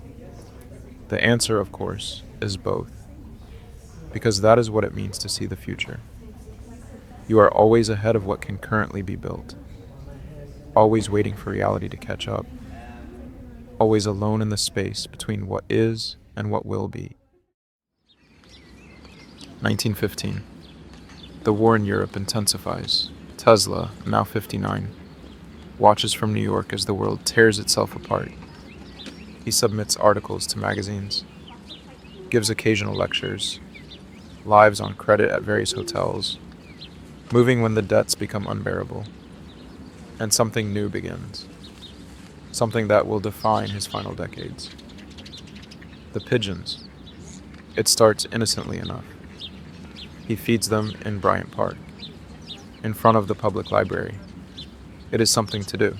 The answer, of course, is both, because that is what it means to see the future. You are always ahead of what can currently be built, always waiting for reality to catch up, always alone in the space between what is and what will be. 1915. The war in Europe intensifies. Tesla, now 59, watches from New York as the world tears itself apart. He submits articles to magazines, gives occasional lectures, lives on credit at various hotels, moving when the debts become unbearable. And something new begins, something that will define his final decades. The pigeons. It starts innocently enough. He feeds them in Bryant Park, in front of the public library. It is something to do,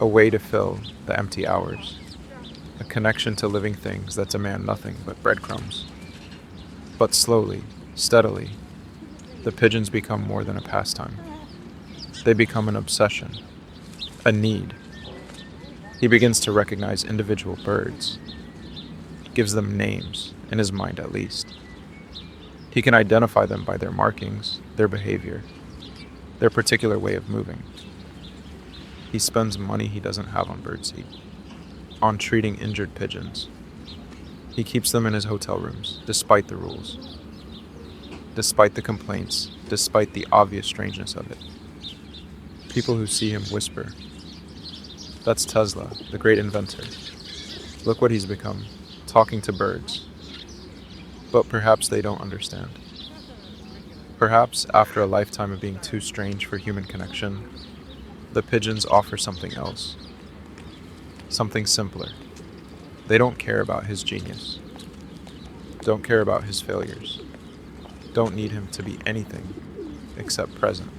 a way to fill the empty hours, a connection to living things that demand nothing but breadcrumbs. But slowly, steadily, the pigeons become more than a pastime. They become an obsession, a need. He begins to recognize individual birds, gives them names, in his mind at least. He can identify them by their markings, their behavior, their particular way of moving. He spends money he doesn't have on birdseed, on treating injured pigeons. He keeps them in his hotel rooms, despite the rules, despite the complaints, despite the obvious strangeness of it. People who see him whisper, "That's Tesla, the great inventor. Look what he's become, talking to birds." But perhaps they don't understand. Perhaps, after a lifetime of being too strange for human connection, the pigeons offer something else, something simpler. They don't care about his genius, don't care about his failures, don't need him to be anything except present,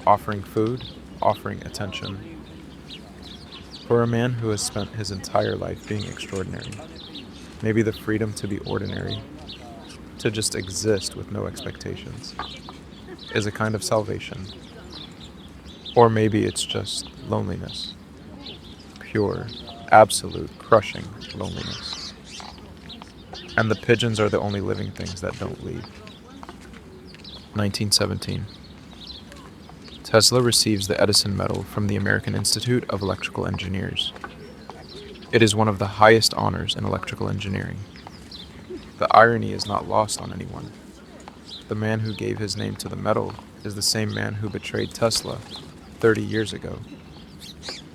offering food, offering attention. For a man who has spent his entire life being extraordinary, maybe the freedom to be ordinary, to just exist with no expectations, is a kind of salvation. Or maybe it's just loneliness. Pure, absolute, crushing loneliness. And the pigeons are the only living things that don't leave. 1917. Tesla receives the Edison Medal from the American Institute of Electrical Engineers. It is one of the highest honors in electrical engineering. The irony is not lost on anyone. The man who gave his name to the medal is the same man who betrayed Tesla 30 years ago,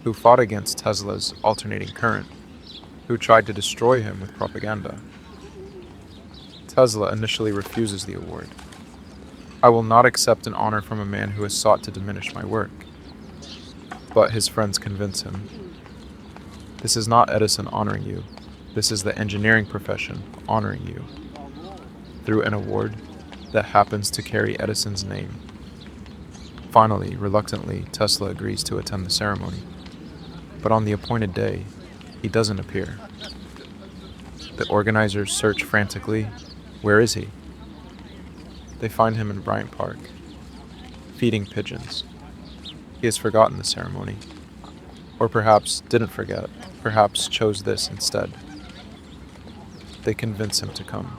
who fought against Tesla's alternating current, who tried to destroy him with propaganda. Tesla initially refuses the award. "I will not accept an honor from a man who has sought to diminish my work." But his friends convince him. This is not Edison honoring you. This is the engineering profession honoring you through an award that happens to carry Edison's name. Finally, reluctantly, Tesla agrees to attend the ceremony. But on the appointed day, he doesn't appear. The organizers search frantically. Where is he? They find him in Bryant Park, feeding pigeons. He has forgotten the ceremony. Or perhaps didn't forget, perhaps chose this instead. They convince him to come.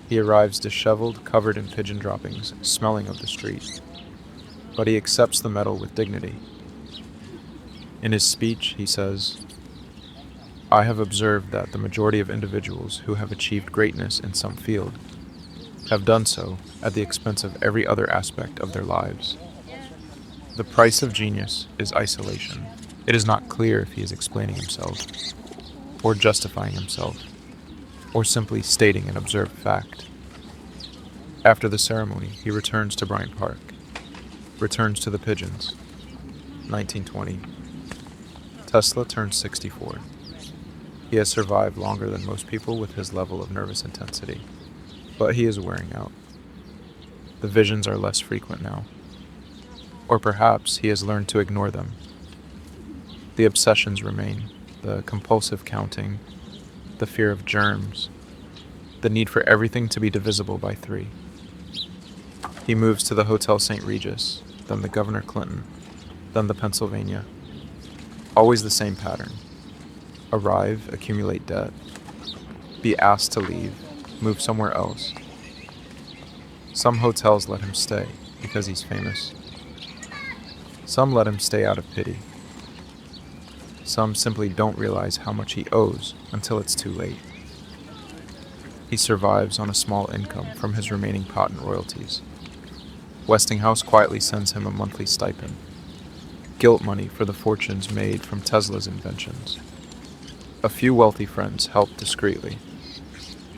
He arrives disheveled, covered in pigeon droppings, smelling of the street. But he accepts the medal with dignity. In his speech, he says, "I have observed that the majority of individuals who have achieved greatness in some field have done so at the expense of every other aspect of their lives. The price of genius is isolation." It is not clear if he is explaining himself, or justifying himself, or simply stating an observed fact. After the ceremony, he returns to Bryant Park, returns to the pigeons. 1920. Tesla turns 64. He has survived longer than most people with his level of nervous intensity, but he is wearing out. The visions are less frequent now. Or perhaps he has learned to ignore them. The obsessions remain, the compulsive counting, the fear of germs, the need for everything to be divisible by 3. He moves to the Hotel St. Regis, then the Governor Clinton, then the Pennsylvania. Always the same pattern. Arrive, accumulate debt, be asked to leave, move somewhere else. Some hotels let him stay because he's famous. Some let him stay out of pity. Some simply don't realize how much he owes until it's too late. He survives on a small income from his remaining patent royalties. Westinghouse quietly sends him a monthly stipend, guilt money for the fortunes made from Tesla's inventions. A few wealthy friends help discreetly.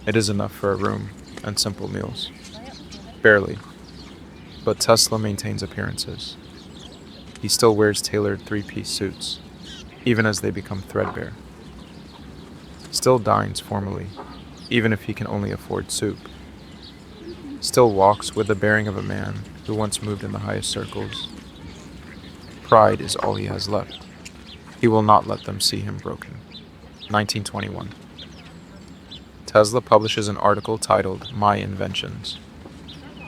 It is enough for a room and simple meals. Barely. But Tesla maintains appearances. He still wears tailored 3-piece suits, even as they become threadbare. Still dines formally, even if he can only afford soup. Still walks with the bearing of a man who once moved in the highest circles. Pride is all he has left. He will not let them see him broken. 1921. Tesla publishes an article titled "My Inventions."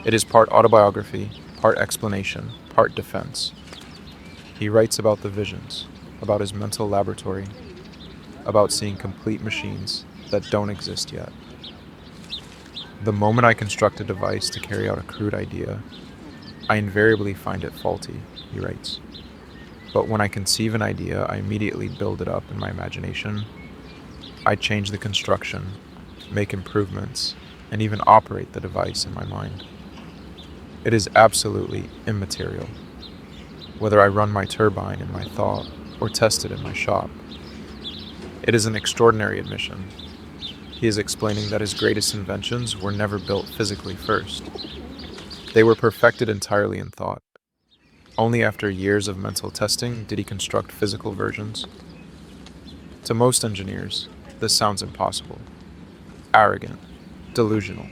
It is part autobiography, part explanation, part defense. He writes about the visions, about his mental laboratory, about seeing complete machines that don't exist yet. "The moment I construct a device to carry out a crude idea, I invariably find it faulty," he writes. But when I conceive an idea, I immediately build it up in my imagination. I change the construction, make improvements, and even operate the device in my mind. It is absolutely immaterial, whether I run my turbine in my thought or test it in my shop. It is an extraordinary admission. He is explaining that his greatest inventions were never built physically first. They were perfected entirely in thought. Only after years of mental testing did he construct physical versions. To most engineers, this sounds impossible, arrogant, delusional.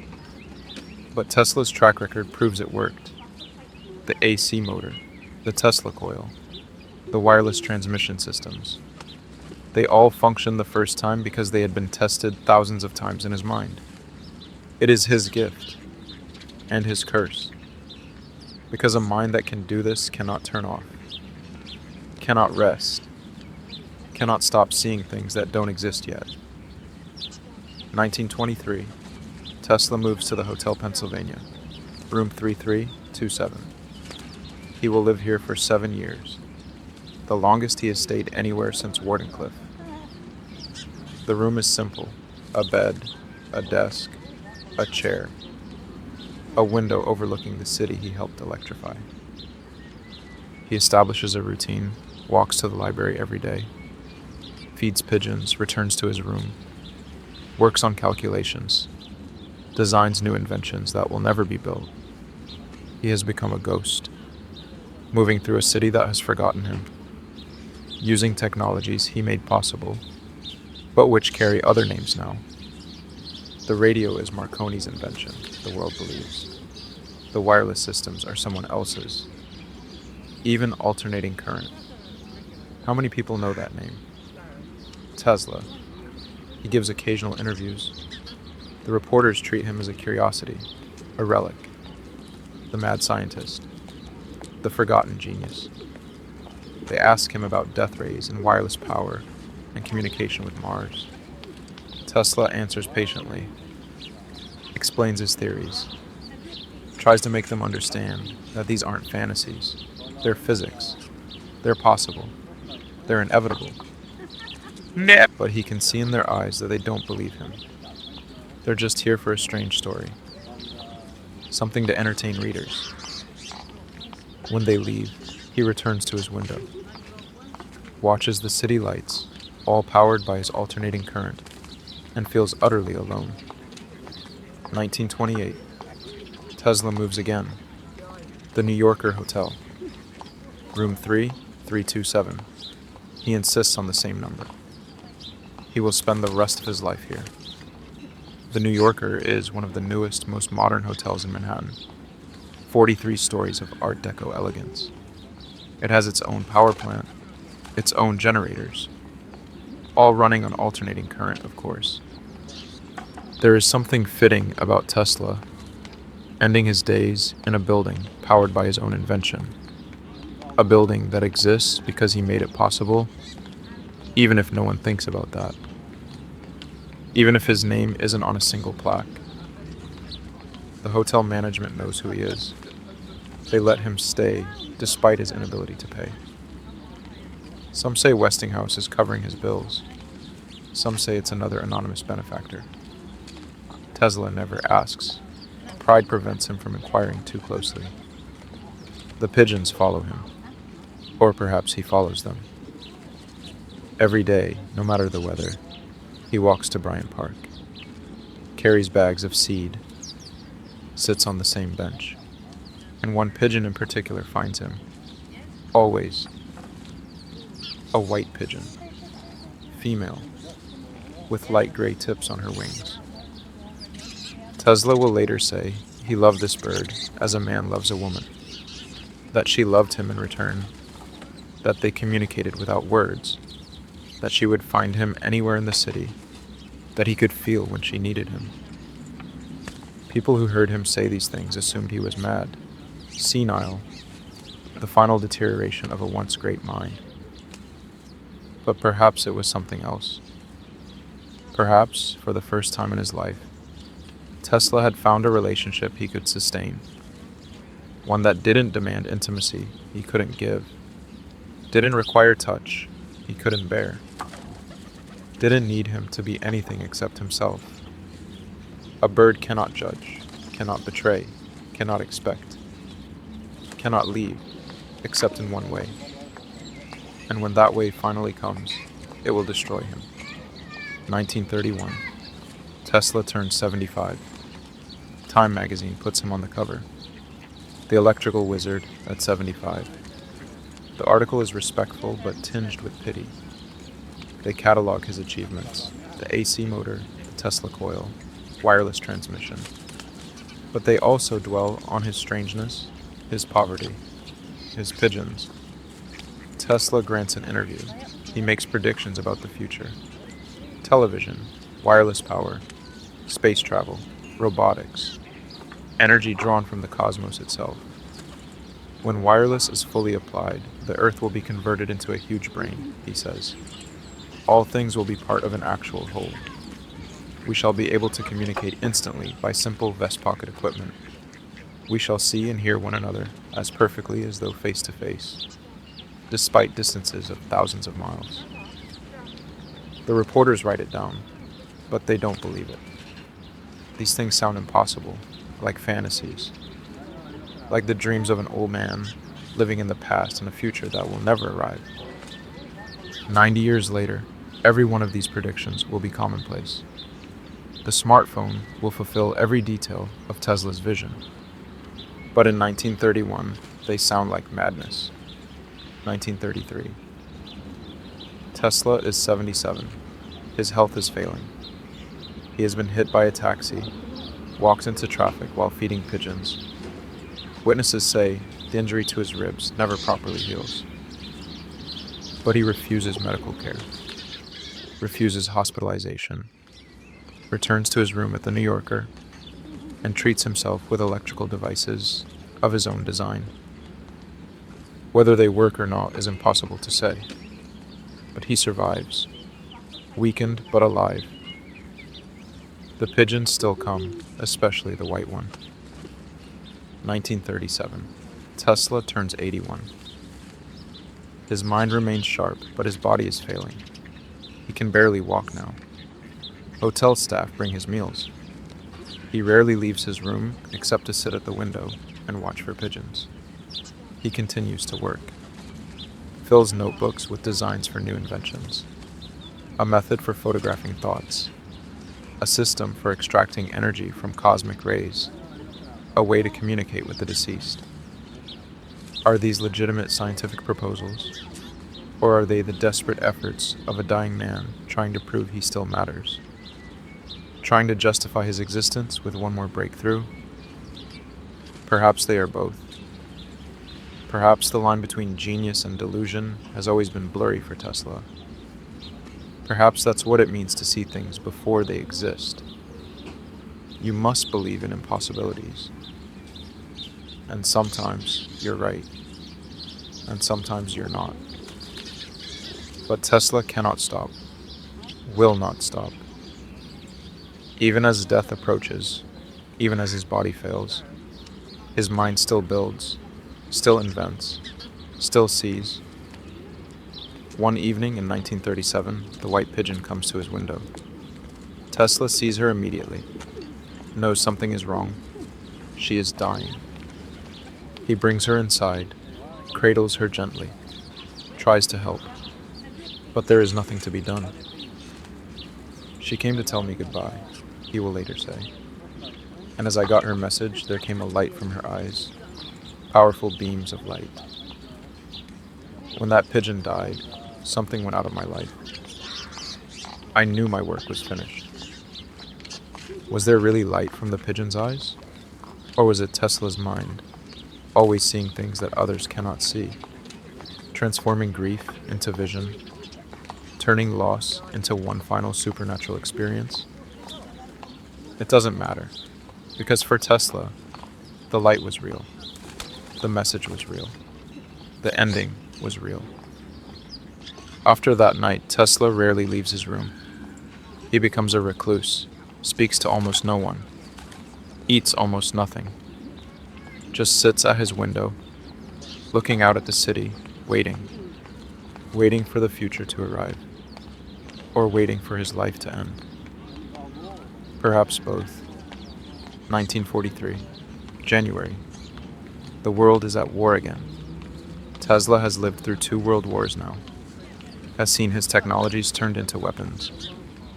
But Tesla's track record proves it worked. The AC motor, the Tesla coil, the wireless transmission systems. They all functioned the first time because they had been tested thousands of times in his mind. It is his gift and his curse. Because a mind that can do this cannot turn off, cannot rest, cannot stop seeing things that don't exist yet. 1923, Tesla moves to the Hotel Pennsylvania, room 3327. He will live here for 7 years, the longest he has stayed anywhere since Wardenclyffe. The room is simple: a bed, a desk, a chair, a window overlooking the city he helped electrify. He establishes a routine, walks to the library every day, feeds pigeons, returns to his room, works on calculations, designs new inventions that will never be built. He has become a ghost, moving through a city that has forgotten him, using technologies he made possible, but which carry other names now. The radio is Marconi's invention, the world believes. The wireless systems are someone else's. Even alternating current. How many people know that name? Tesla. He gives occasional interviews. The reporters treat him as a curiosity, a relic, the mad scientist, the forgotten genius. They ask him about death rays and wireless power and communication with Mars. Tesla answers patiently, explains his theories, tries to make them understand that these aren't fantasies. They're physics. They're possible. They're inevitable. But he can see in their eyes that they don't believe him. They're just here for a strange story. Something to entertain readers. When they leave, he returns to his window, watches the city lights, all powered by his alternating current, and feels utterly alone. 1928. Tesla moves again. The New Yorker Hotel. Room 3327. He insists on the same number. He will spend the rest of his life here. The New Yorker is one of the newest, most modern hotels in Manhattan. 43 stories of Art Deco elegance. It has its own power plant, its own generators, all running on alternating current, of course. There is something fitting about Tesla ending his days in a building powered by his own invention. A building that exists because he made it possible, even if no one thinks about that. Even if his name isn't on a single plaque. The hotel management knows who he is. They let him stay despite his inability to pay. Some say Westinghouse is covering his bills. Some say it's another anonymous benefactor. Tesla never asks. Pride prevents him from inquiring too closely. The pigeons follow him. Or perhaps he follows them. Every day, no matter the weather, he walks to Bryant Park, carries bags of seed, sits on the same bench, and one pigeon in particular finds him. Always. A white pigeon, female, with light gray tips on her wings. Tesla will later say he loved this bird as a man loves a woman, that she loved him in return, that they communicated without words, that she would find him anywhere in the city, that he could feel when she needed him. People who heard him say these things assumed he was mad, senile, the final deterioration of a once great mind. But perhaps it was something else. Perhaps, for the first time in his life, Tesla had found a relationship he could sustain, one that didn't demand intimacy he couldn't give, Didn't require touch he couldn't bear. Didn't need him to be anything except himself. A bird cannot judge, cannot betray, cannot expect, cannot leave, except in one way. And when that way finally comes, it will destroy him. 1931. Tesla turned 75. Time magazine puts him on the cover. The electrical wizard at 75. The article is respectful but tinged with pity. They catalog his achievements: the AC motor, the Tesla coil, wireless transmission. But they also dwell on his strangeness, his poverty, his pigeons. Tesla grants an interview. He makes predictions about the future. Television, wireless power, space travel, robotics, energy drawn from the cosmos itself. When wireless is fully applied, the Earth will be converted into a huge brain, he says. All things will be part of an actual whole. We shall be able to communicate instantly by simple vest pocket equipment. We shall see and hear one another as perfectly as though face to face, despite distances of thousands of miles. The reporters write it down, but they don't believe it. These things sound impossible, like fantasies, like the dreams of an old man living in the past and a future that will never arrive. 90 years later, every one of these predictions will be commonplace. The smartphone will fulfill every detail of Tesla's vision. But in 1931, they sound like madness. 1933. Tesla is 77. His health is failing. He has been hit by a taxi, walked into traffic while feeding pigeons. Witnesses say the injury to his ribs never properly heals. But he refuses medical care, refuses hospitalization, returns to his room at the New Yorker, and treats himself with electrical devices of his own design. Whether they work or not is impossible to say, but he survives, weakened but alive. The pigeons still come, especially the white one. 1937. Tesla turns 81. His mind remains sharp, but his body is failing. He can barely walk now. Hotel staff bring his meals. He rarely leaves his room except to sit at the window and watch for pigeons. He continues to work. Fills notebooks with designs for new inventions. A method for photographing thoughts. A system for extracting energy from cosmic rays. A way to communicate with the deceased. Are these legitimate scientific proposals? Or are they the desperate efforts of a dying man trying to prove he still matters? Trying to justify his existence with one more breakthrough? Perhaps they are both. Perhaps the line between genius and delusion has always been blurry for Tesla. Perhaps that's what it means to see things before they exist. You must believe in impossibilities. And sometimes you're right. And sometimes you're not. But Tesla cannot stop. Will not stop. Even as death approaches, even as his body fails, his mind still builds, still invents, still sees. One evening in 1937, the white pigeon comes to his window. Tesla sees her immediately, knows something is wrong. She is dying. He brings her inside, cradles her gently, tries to help, but there is nothing to be done. She came to tell me goodbye, he will later say. And as I got her message, there came a light from her eyes, powerful beams of light. When that pigeon died, something went out of my life. I knew my work was finished. Was there really light from the pigeon's eyes? Or was it Tesla's mind, always seeing things that others cannot see, transforming grief into vision, turning loss into one final supernatural experience? It doesn't matter, because for Tesla, the light was real, the message was real, the ending was real. After that night, Tesla rarely leaves his room. He becomes a recluse, speaks to almost no one, eats almost nothing, just sits at his window, looking out at the city, waiting. waiting for the future to arrive, or waiting for his life to end. Perhaps both. 1943, January. The world is at war again. Tesla has lived through 2 world wars now, has seen his technologies turned into weapons,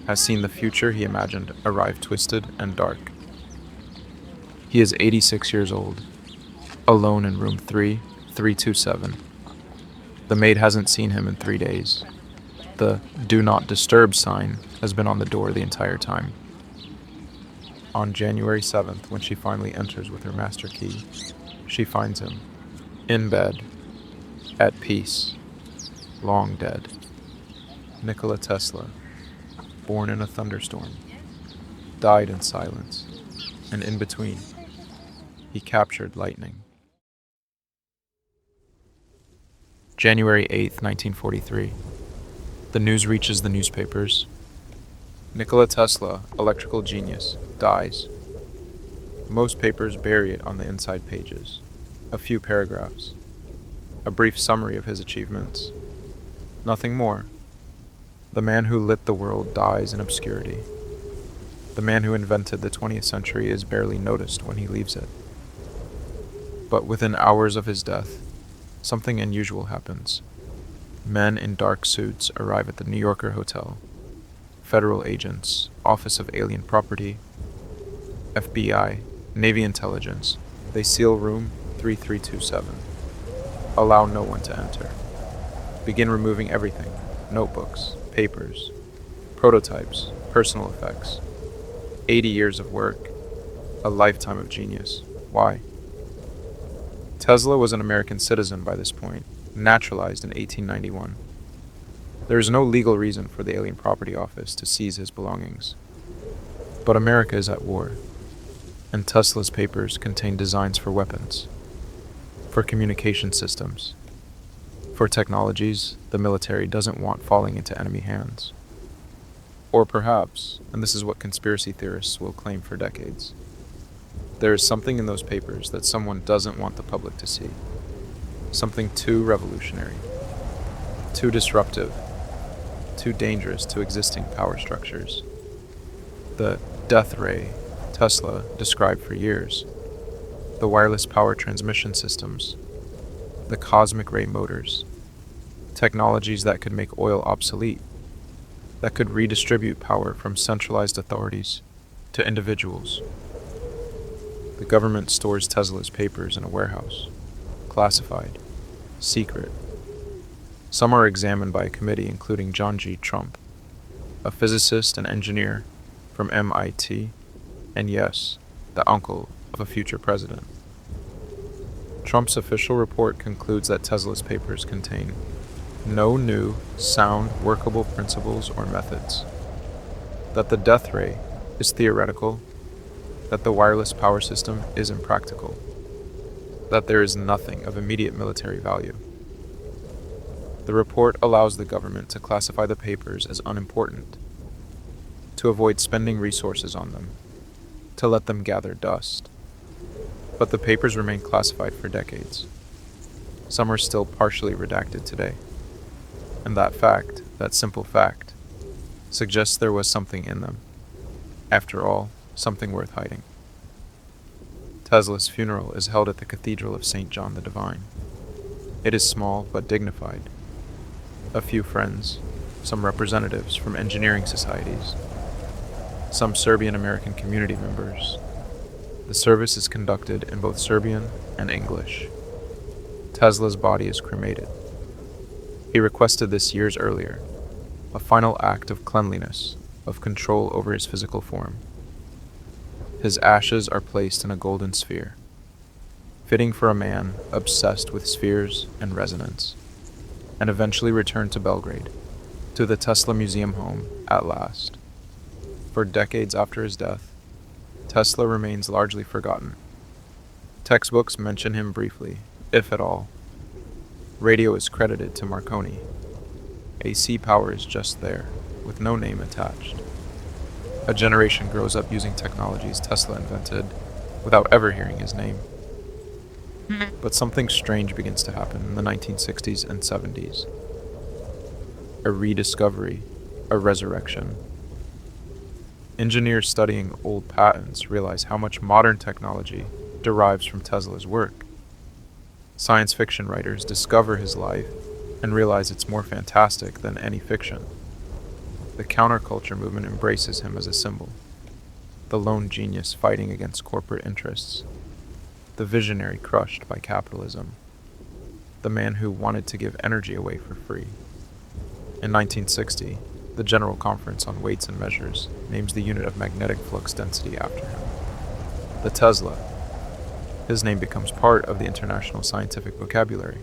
has seen the future he imagined arrive twisted and dark. He is 86 years old, alone in room 3327. The maid hasn't seen him in 3 days. The "Do Not Disturb" sign has been on the door the entire time. On January 7th, when she finally enters with her master key, she finds him, in bed, at peace, long dead. Nikola Tesla, born in a thunderstorm, died in silence, and in between, he captured lightning. January 8th, 1943. The news reaches the newspapers. Nikola Tesla, electrical genius, dies. Most papers bury it on the inside pages. A few paragraphs. A brief summary of his achievements. Nothing more. The man who lit the world dies in obscurity. The man who invented the 20th century is barely noticed when he leaves it. But within hours of his death, something unusual happens. Men in dark suits arrive at the New Yorker hotel. Federal agents, Office of Alien Property, FBI, Navy Intelligence. They seal room 3327. Allow no one to enter. Begin removing everything: notebooks, papers, prototypes, personal effects. 80 years of work, a lifetime of genius. Why? Tesla was an American citizen by this point, naturalized in 1891. There is no legal reason for the Alien Property Office to seize his belongings. But America is at war, and Tesla's papers contain designs for weapons, for communication systems, for technologies the military doesn't want falling into enemy hands. Or perhaps, and this is what conspiracy theorists will claim for decades, there is something in those papers that someone doesn't want the public to see. Something too revolutionary, too disruptive, too dangerous to existing power structures. The death ray Tesla described for years, the wireless power transmission systems, the cosmic ray motors, technologies that could make oil obsolete, that could redistribute power from centralized authorities to individuals. The government stores Tesla's papers in a warehouse, classified, secret. Some are examined by a committee including John G. Trump, a physicist and engineer from MIT, and yes, the uncle of a future president. Trump's official report concludes that Tesla's papers contain no new, sound, workable principles or methods, that the death ray is theoretical, that the wireless power system is impractical, that there is nothing of immediate military value. The report allows the government to classify the papers as unimportant, to avoid spending resources on them, to let them gather dust. But the papers remain classified for decades. Some are still partially redacted today. And that fact, that simple fact, suggests there was something in them. After all, something worth hiding. Tesla's funeral is held at the Cathedral of St. John the Divine. It is small but dignified. A few friends, some representatives from engineering societies, some Serbian-American community members. The service is conducted in both Serbian and English. Tesla's body is cremated. He requested this years earlier, a final act of cleanliness, of control over his physical form. His ashes are placed in a golden sphere, fitting for a man obsessed with spheres and resonance, and eventually returned to Belgrade, to the Tesla Museum home at last. For decades after his death, Tesla remains largely forgotten. Textbooks mention him briefly, if at all. Radio is credited to Marconi. AC power is just there, with no name attached. A generation grows up using technologies Tesla invented without ever hearing his name. But something strange begins to happen in the 1960s and 70s. a rediscovery, a resurrection. Engineers studying old patents realize how much modern technology derives from Tesla's work. Science fiction writers discover his life and realize it's more fantastic than any fiction. The counterculture movement embraces him as a symbol, the lone genius fighting against corporate interests, the visionary crushed by capitalism, the man who wanted to give energy away for free. In 1960, the General Conference on Weights and Measures names the unit of magnetic flux density after him. The Tesla. His name becomes part of the international scientific vocabulary.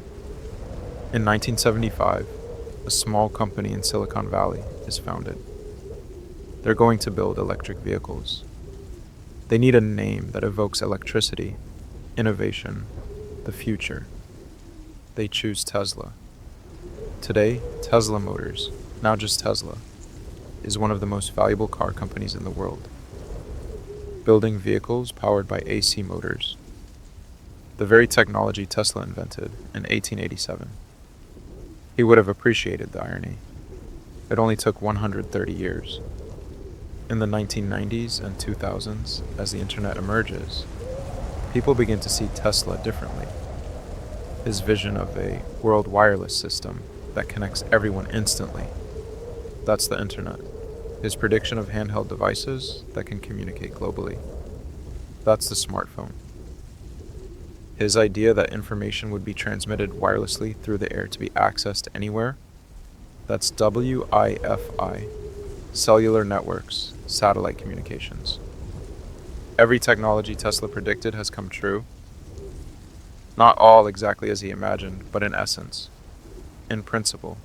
In 1975, a small company in Silicon Valley is founded. They're going to build electric vehicles. They need a name that evokes electricity, innovation, the future. They choose Tesla. Today, Tesla Motors, now just Tesla, is one of the most valuable car companies in the world, building vehicles powered by AC motors, the very technology Tesla invented in 1887. He would have appreciated the irony. It only took 130 years. In the 1990s and 2000s, as the internet emerges, people begin to see Tesla differently. His vision of a world wireless system that connects everyone instantly. That's the internet. His prediction of handheld devices that can communicate globally. That's the smartphone. His idea that information would be transmitted wirelessly through the air to be accessed anywhere. That's Wi-Fi, cellular networks, satellite communications. Every technology Tesla predicted has come true. Not all exactly as he imagined, but in essence, in principle,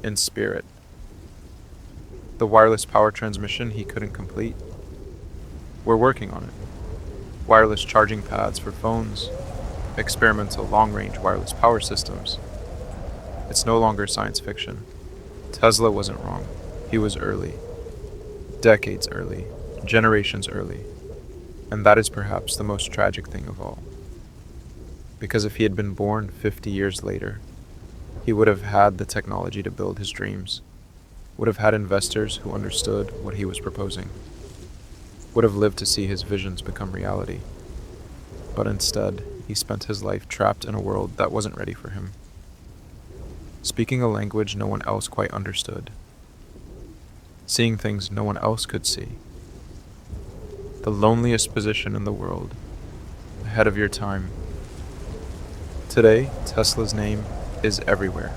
in spirit. The wireless power transmission he couldn't complete, we're working on it. Wireless charging pads for phones, experimental long-range wireless power systems. It's no longer science fiction. Tesla wasn't wrong. He was early. Decades early. Generations early. And that is perhaps the most tragic thing of all. Because if he had been born 50 years later, he would have had the technology to build his dreams, would have had investors who understood what he was proposing, would have lived to see his visions become reality. But instead, he spent his life trapped in a world that wasn't ready for him, speaking a language no one else quite understood, seeing things no one else could see. The loneliest position in the world, ahead of your time. Today, Tesla's name is everywhere.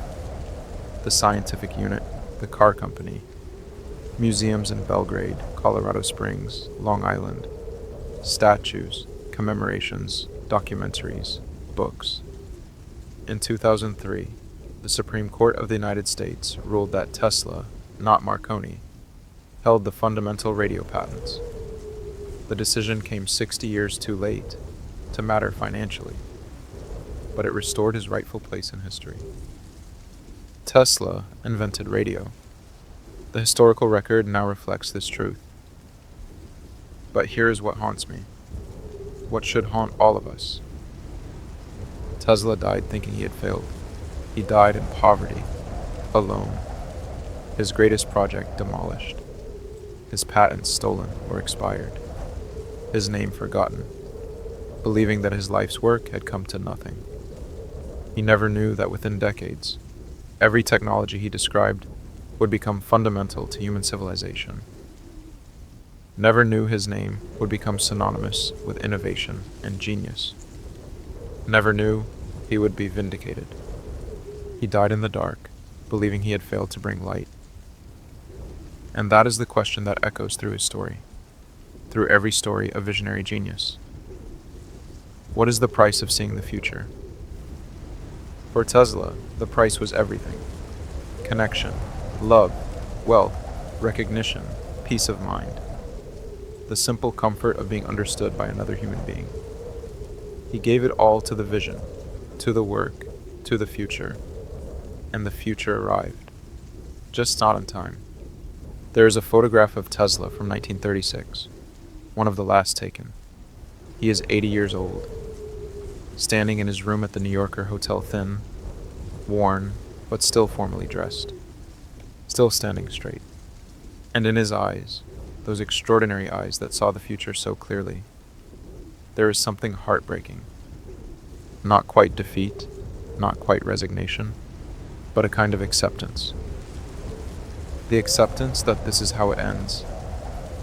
The scientific unit, the car company, museums in Belgrade, Colorado Springs, Long Island, statues, commemorations, documentaries, books. In 2003, the Supreme Court of the United States ruled that Tesla, not Marconi, held the fundamental radio patents. The decision came 60 years too late to matter financially, but it restored his rightful place in history. Tesla invented radio. The historical record now reflects this truth. But here is what haunts me. What should haunt all of us. Tesla died thinking he had failed. He died in poverty, alone. His greatest project demolished. His patents stolen or expired. His name forgotten, believing that his life's work had come to nothing. He never knew that within decades, every technology he described would become fundamental to human civilization. Never knew his name would become synonymous with innovation and genius. Never knew he would be vindicated. He died in the dark, believing he had failed to bring light. And that is the question that echoes through his story, through every story of visionary genius. What is the price of seeing the future? For Tesla, the price was everything. Connection, love, wealth, recognition, peace of mind. The simple comfort of being understood by another human being. He gave it all to the vision, to the work, to the future. And the future arrived. Just not in time. There is a photograph of Tesla from 1936, one of the last taken. He is 80 years old, standing in his room at the New Yorker Hotel, thin, worn, but still formally dressed. still standing straight. And in his eyes, those extraordinary eyes that saw the future so clearly, there is something heartbreaking. Not quite defeat, not quite resignation, but a kind of acceptance. The acceptance that this is how it ends,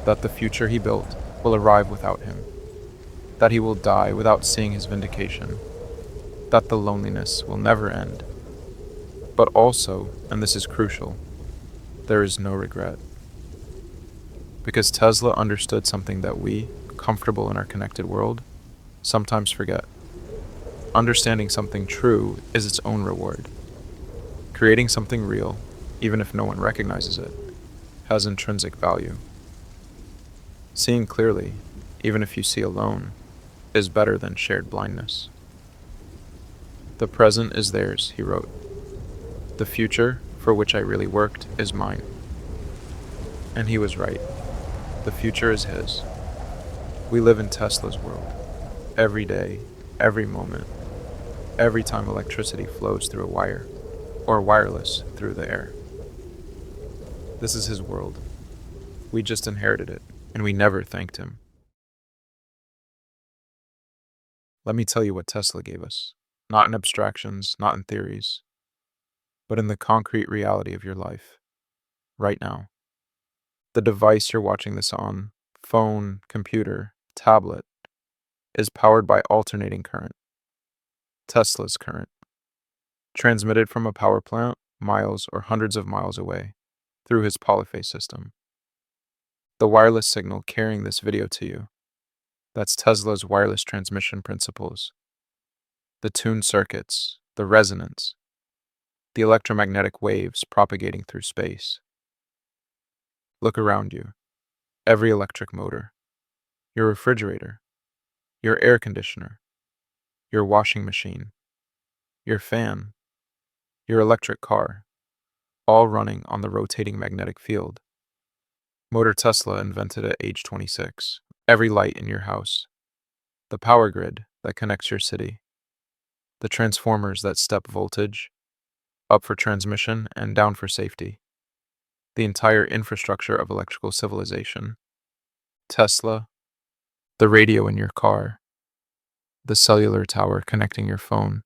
that the future he built will arrive without him, that he will die without seeing his vindication, that the loneliness will never end. But also, and this is crucial, there is no regret. Because Tesla understood something that we, comfortable in our connected world, sometimes forget. Understanding something true is its own reward. Creating something real, even if no one recognizes it, has intrinsic value. Seeing clearly, even if you see alone, is better than shared blindness. The present is theirs, he wrote. The future, for which I really worked, is mine. And he was right. The future is his. We live in Tesla's world. Every day, every moment, every time electricity flows through a wire, or wireless through the air. This is his world. We just inherited it, and we never thanked him. Let me tell you what Tesla gave us. Not in abstractions, not in theories, but in the concrete reality of your life, right now. The device you're watching this on, phone, computer, tablet, is powered by alternating current, Tesla's current, transmitted from a power plant miles or hundreds of miles away through his polyphase system. The wireless signal carrying this video to you, that's Tesla's wireless transmission principles. The tuned circuits, the resonance, the electromagnetic waves propagating through space. Look around you. Every electric motor, your refrigerator, your air conditioner, your washing machine, your fan, your electric car, all running on the rotating magnetic field. Motor Tesla invented at age 26. Every light in your house, the power grid that connects your city, the transformers that step voltage, up for transmission and down for safety, the entire infrastructure of electrical civilization. Tesla, the radio in your car, the cellular tower connecting your phone,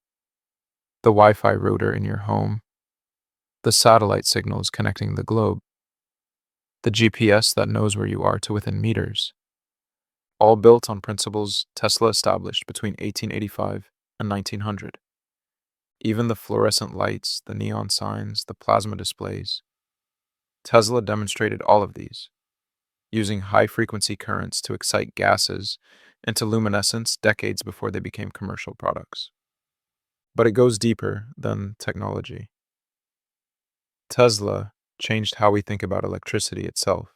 the Wi-Fi router in your home, the satellite signals connecting the globe, the GPS that knows where you are to within meters, all built on principles Tesla established between 1885 and 1900. Even the fluorescent lights, the neon signs, the plasma displays. Tesla demonstrated all of these, using high-frequency currents to excite gases into luminescence decades before they became commercial products. But it goes deeper than technology. Tesla changed how we think about electricity itself.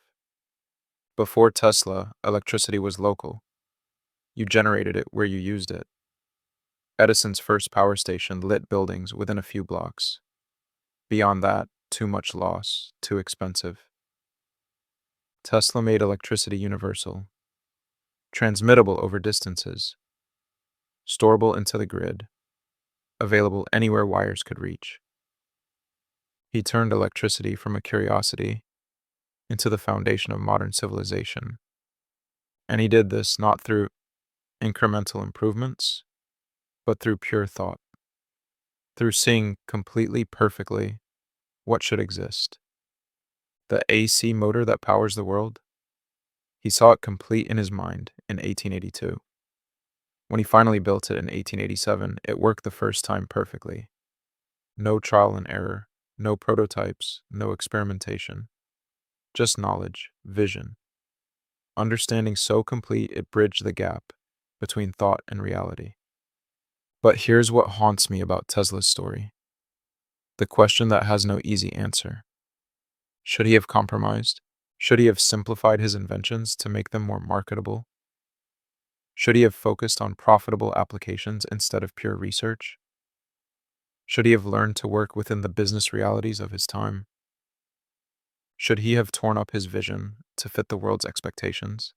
Before Tesla, electricity was local. You generated it where you used it. Edison's first power station lit buildings within a few blocks. Beyond that, too much loss, too expensive. Tesla made electricity universal, transmittable over distances, storable into the grid, available anywhere wires could reach. He turned electricity from a curiosity into the foundation of modern civilization. And he did this not through incremental improvements, but through pure thought, through seeing completely perfectly what should exist. The AC motor that powers the world, he saw it complete in his mind in 1882. When he finally built it in 1887, it worked the first time perfectly. No trial and error, no prototypes, no experimentation. Just knowledge, vision. Understanding so complete it bridged the gap between thought and reality. But here's what haunts me about Tesla's story. The question that has no easy answer. Should he have compromised? Should he have simplified his inventions to make them more marketable? Should he have focused on profitable applications instead of pure research? Should he have learned to work within the business realities of his time? Should he have torn up his vision to fit the world's expectations?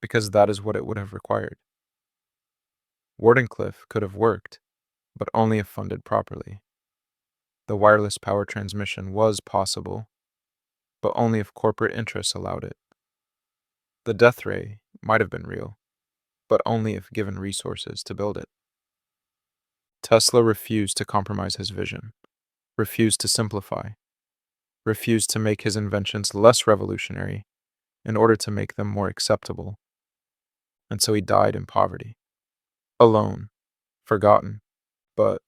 Because that is what it would have required. Wardenclyffe could have worked, but only if funded properly. The wireless power transmission was possible, but only if corporate interests allowed it. The death ray might have been real, but only if given resources to build it. Tesla refused to compromise his vision, refused to simplify, refused to make his inventions less revolutionary in order to make them more acceptable, and so he died in poverty, alone, forgotten, but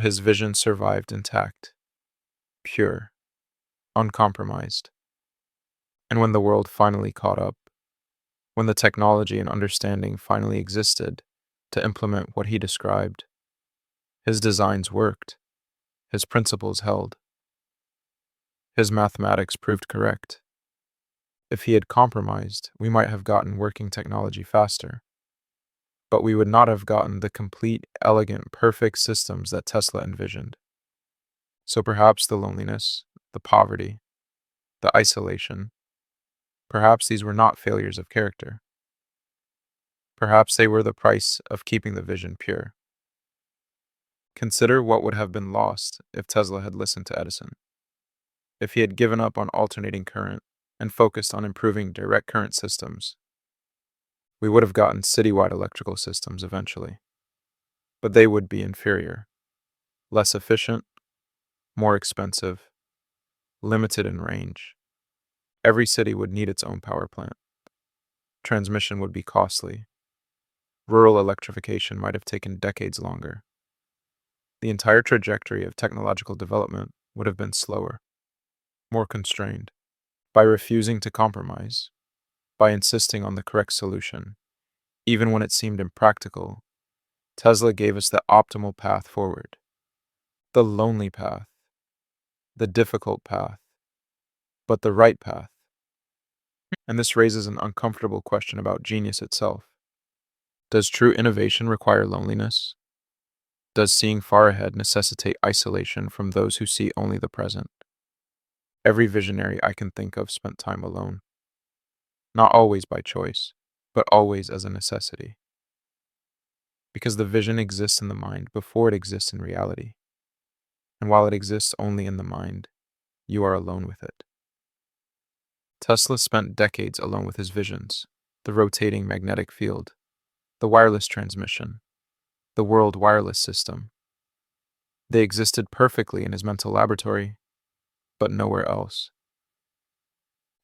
his vision survived intact, pure, uncompromised. And when the world finally caught up, when the technology and understanding finally existed to implement what he described, his designs worked, his principles held, his mathematics proved correct. If he had compromised, we might have gotten working technology faster, but we would not have gotten the complete, elegant, perfect systems that Tesla envisioned. So perhaps the loneliness, the poverty, the isolation, perhaps these were not failures of character. Perhaps they were the price of keeping the vision pure. Consider what would have been lost if Tesla had listened to Edison, if he had given up on alternating current and focused on improving direct current systems. We would have gotten citywide electrical systems eventually, but they would be inferior, less efficient, more expensive, limited in range. Every city would need its own power plant. Transmission would be costly. Rural electrification might have taken decades longer. The entire trajectory of technological development would have been slower, more constrained. By refusing to compromise, by insisting on the correct solution, even when it seemed impractical, Tesla gave us the optimal path forward. The lonely path, the difficult path, but the right path. And this raises an uncomfortable question about genius itself. Does true innovation require loneliness? Does seeing far ahead necessitate isolation from those who see only the present? Every visionary I can think of spent time alone. Not always by choice, but always as a necessity. Because the vision exists in the mind before it exists in reality. And while it exists only in the mind, you are alone with it. Tesla spent decades alone with his visions, the rotating magnetic field, the wireless transmission, the world wireless system. They existed perfectly in his mental laboratory, but nowhere else.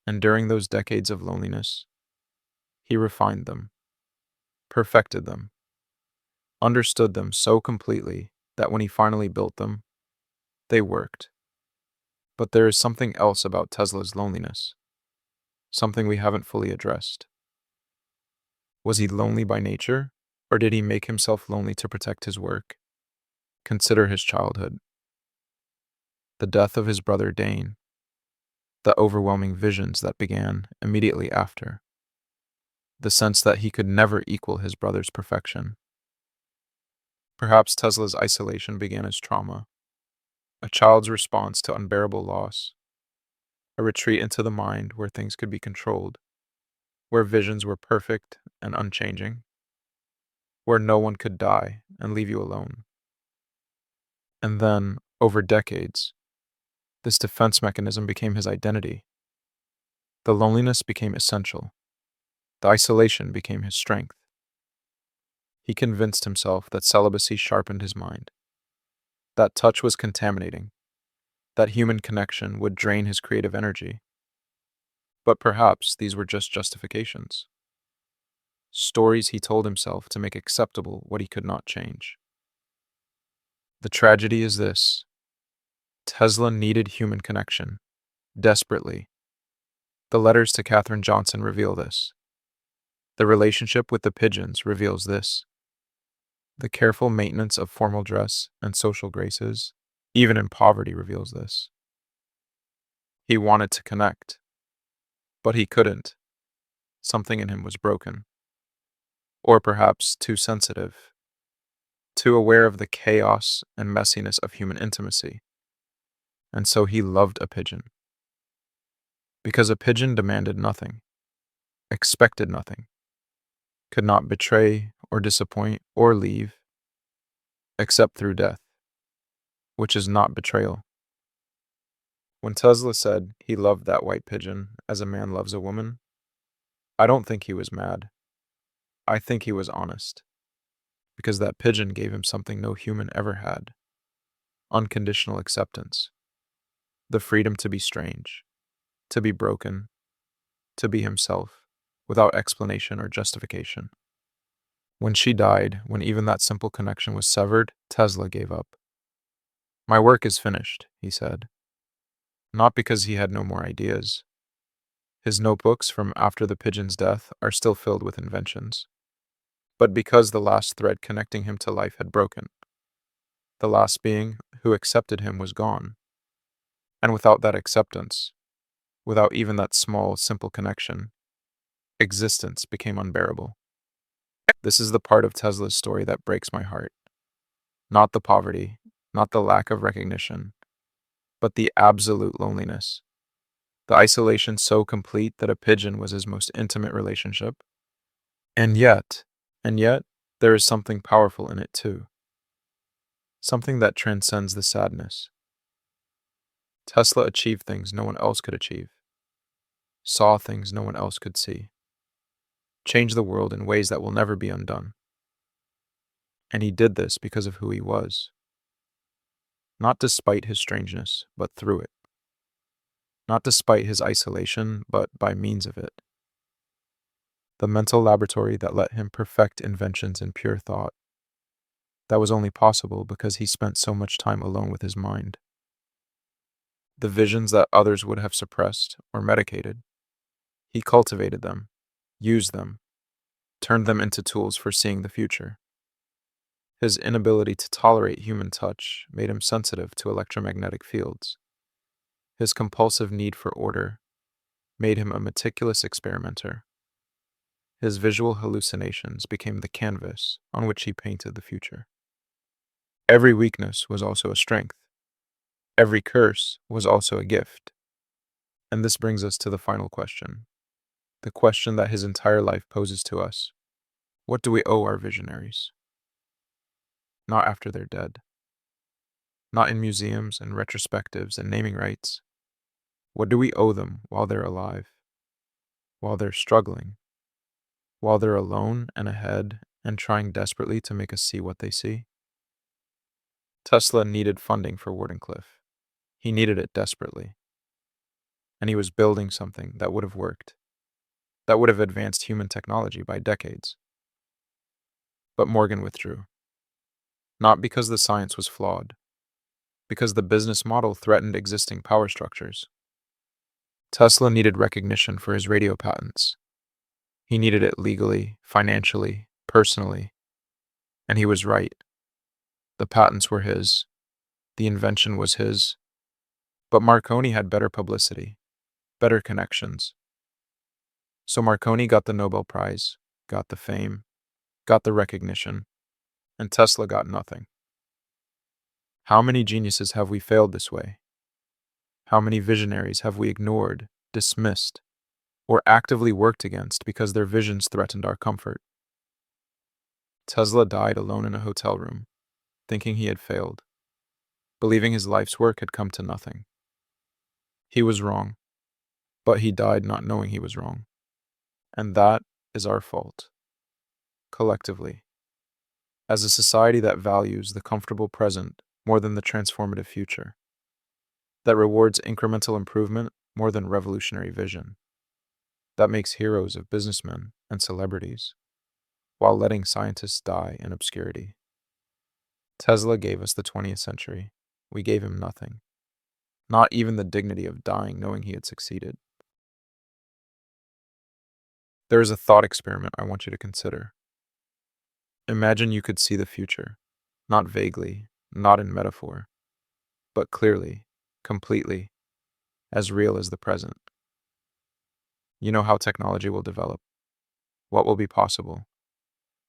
And during those decades of loneliness, he refined them, perfected them, understood them so completely that when he finally built them, they worked. But there is something else about Tesla's loneliness, something we haven't fully addressed. Was he lonely by nature, or did he make himself lonely to protect his work? Consider his childhood. The death of his brother Dane, the overwhelming visions that began immediately after, the sense that he could never equal his brother's perfection. Perhaps Tesla's isolation began as trauma, a child's response to unbearable loss, a retreat into the mind where things could be controlled, where visions were perfect and unchanging, where no one could die and leave you alone. And then, over decades, this defense mechanism became his identity. The loneliness became essential. The isolation became his strength. He convinced himself that celibacy sharpened his mind, that touch was contaminating, that human connection would drain his creative energy. But perhaps these were just justifications. Stories he told himself to make acceptable what he could not change. The tragedy is this: Tesla needed human connection, desperately. The letters to Katherine Johnson reveal this. The relationship with the pigeons reveals this. The careful maintenance of formal dress and social graces, even in poverty, reveals this. He wanted to connect, but he couldn't. Something in him was broken. Or perhaps too sensitive, too aware of the chaos and messiness of human intimacy. And so he loved a pigeon. Because a pigeon demanded nothing, expected nothing, could not betray or disappoint or leave, except through death. which is not betrayal. When Tesla said he loved that white pigeon as a man loves a woman, I don't think he was mad. I think he was honest, because that pigeon gave him something no human ever had: unconditional acceptance, the freedom to be strange, to be broken, to be himself, without explanation or justification. When she died, when even that simple connection was severed, Tesla gave up. My work is finished, he said. Not because he had no more ideas. His notebooks from after the pigeon's death are still filled with inventions, but because the last thread connecting him to life had broken. The last being who accepted him was gone. And without that acceptance, without even that small, simple connection, existence became unbearable. This is the part of Tesla's story that breaks my heart. Not the poverty, not the lack of recognition, but the absolute loneliness. The isolation so complete that a pigeon was his most intimate relationship. And yet, and yet, there is something powerful in it too. Something that transcends the sadness. Tesla achieved things no one else could achieve, saw things no one else could see, changed the world in ways that will never be undone. And he did this because of who he was. Not despite his strangeness, but through it. Not despite his isolation, but by means of it. The mental laboratory that let him perfect inventions in pure thought. That was only possible because he spent so much time alone with his mind. The visions that others would have suppressed or medicated, he cultivated them, used them, turned them into tools for seeing the future. His inability to tolerate human touch made him sensitive to electromagnetic fields. His compulsive need for order made him a meticulous experimenter. His visual hallucinations became the canvas on which he painted the future. Every weakness was also a strength. Every curse was also a gift. And this brings us to the final question, the question that his entire life poses to us. What do we owe our visionaries? Not after they're dead. Not in museums and retrospectives and naming rights. What do we owe them while they're alive? While they're struggling? While they're alone and ahead and trying desperately to make us see what they see? Tesla needed funding for Wardenclyffe. He needed it desperately. And he was building something that would have worked, that would have advanced human technology by decades. But Morgan withdrew. Not because the science was flawed, because the business model threatened existing power structures. Tesla needed recognition for his radio patents. He needed it legally, financially, personally. And he was right. The patents were his. The invention was his. But Marconi had better publicity, better connections. So Marconi got the Nobel Prize, got the fame, got the recognition, and Tesla got nothing. How many geniuses have we failed this way? How many visionaries have we ignored, dismissed, or actively worked against because their visions threatened our comfort? Tesla died alone in a hotel room, thinking he had failed, believing his life's work had come to nothing. He was wrong, but he died not knowing he was wrong. And that is our fault, collectively. As a society that values the comfortable present more than the transformative future, that rewards incremental improvement more than revolutionary vision, that makes heroes of businessmen and celebrities, while letting scientists die in obscurity. Tesla gave us the 20th century. We gave him nothing, not even the dignity of dying knowing he had succeeded. There is a thought experiment I want you to consider. Imagine you could see the future, not vaguely, not in metaphor, but clearly, completely, as real as the present. You know how technology will develop, what will be possible,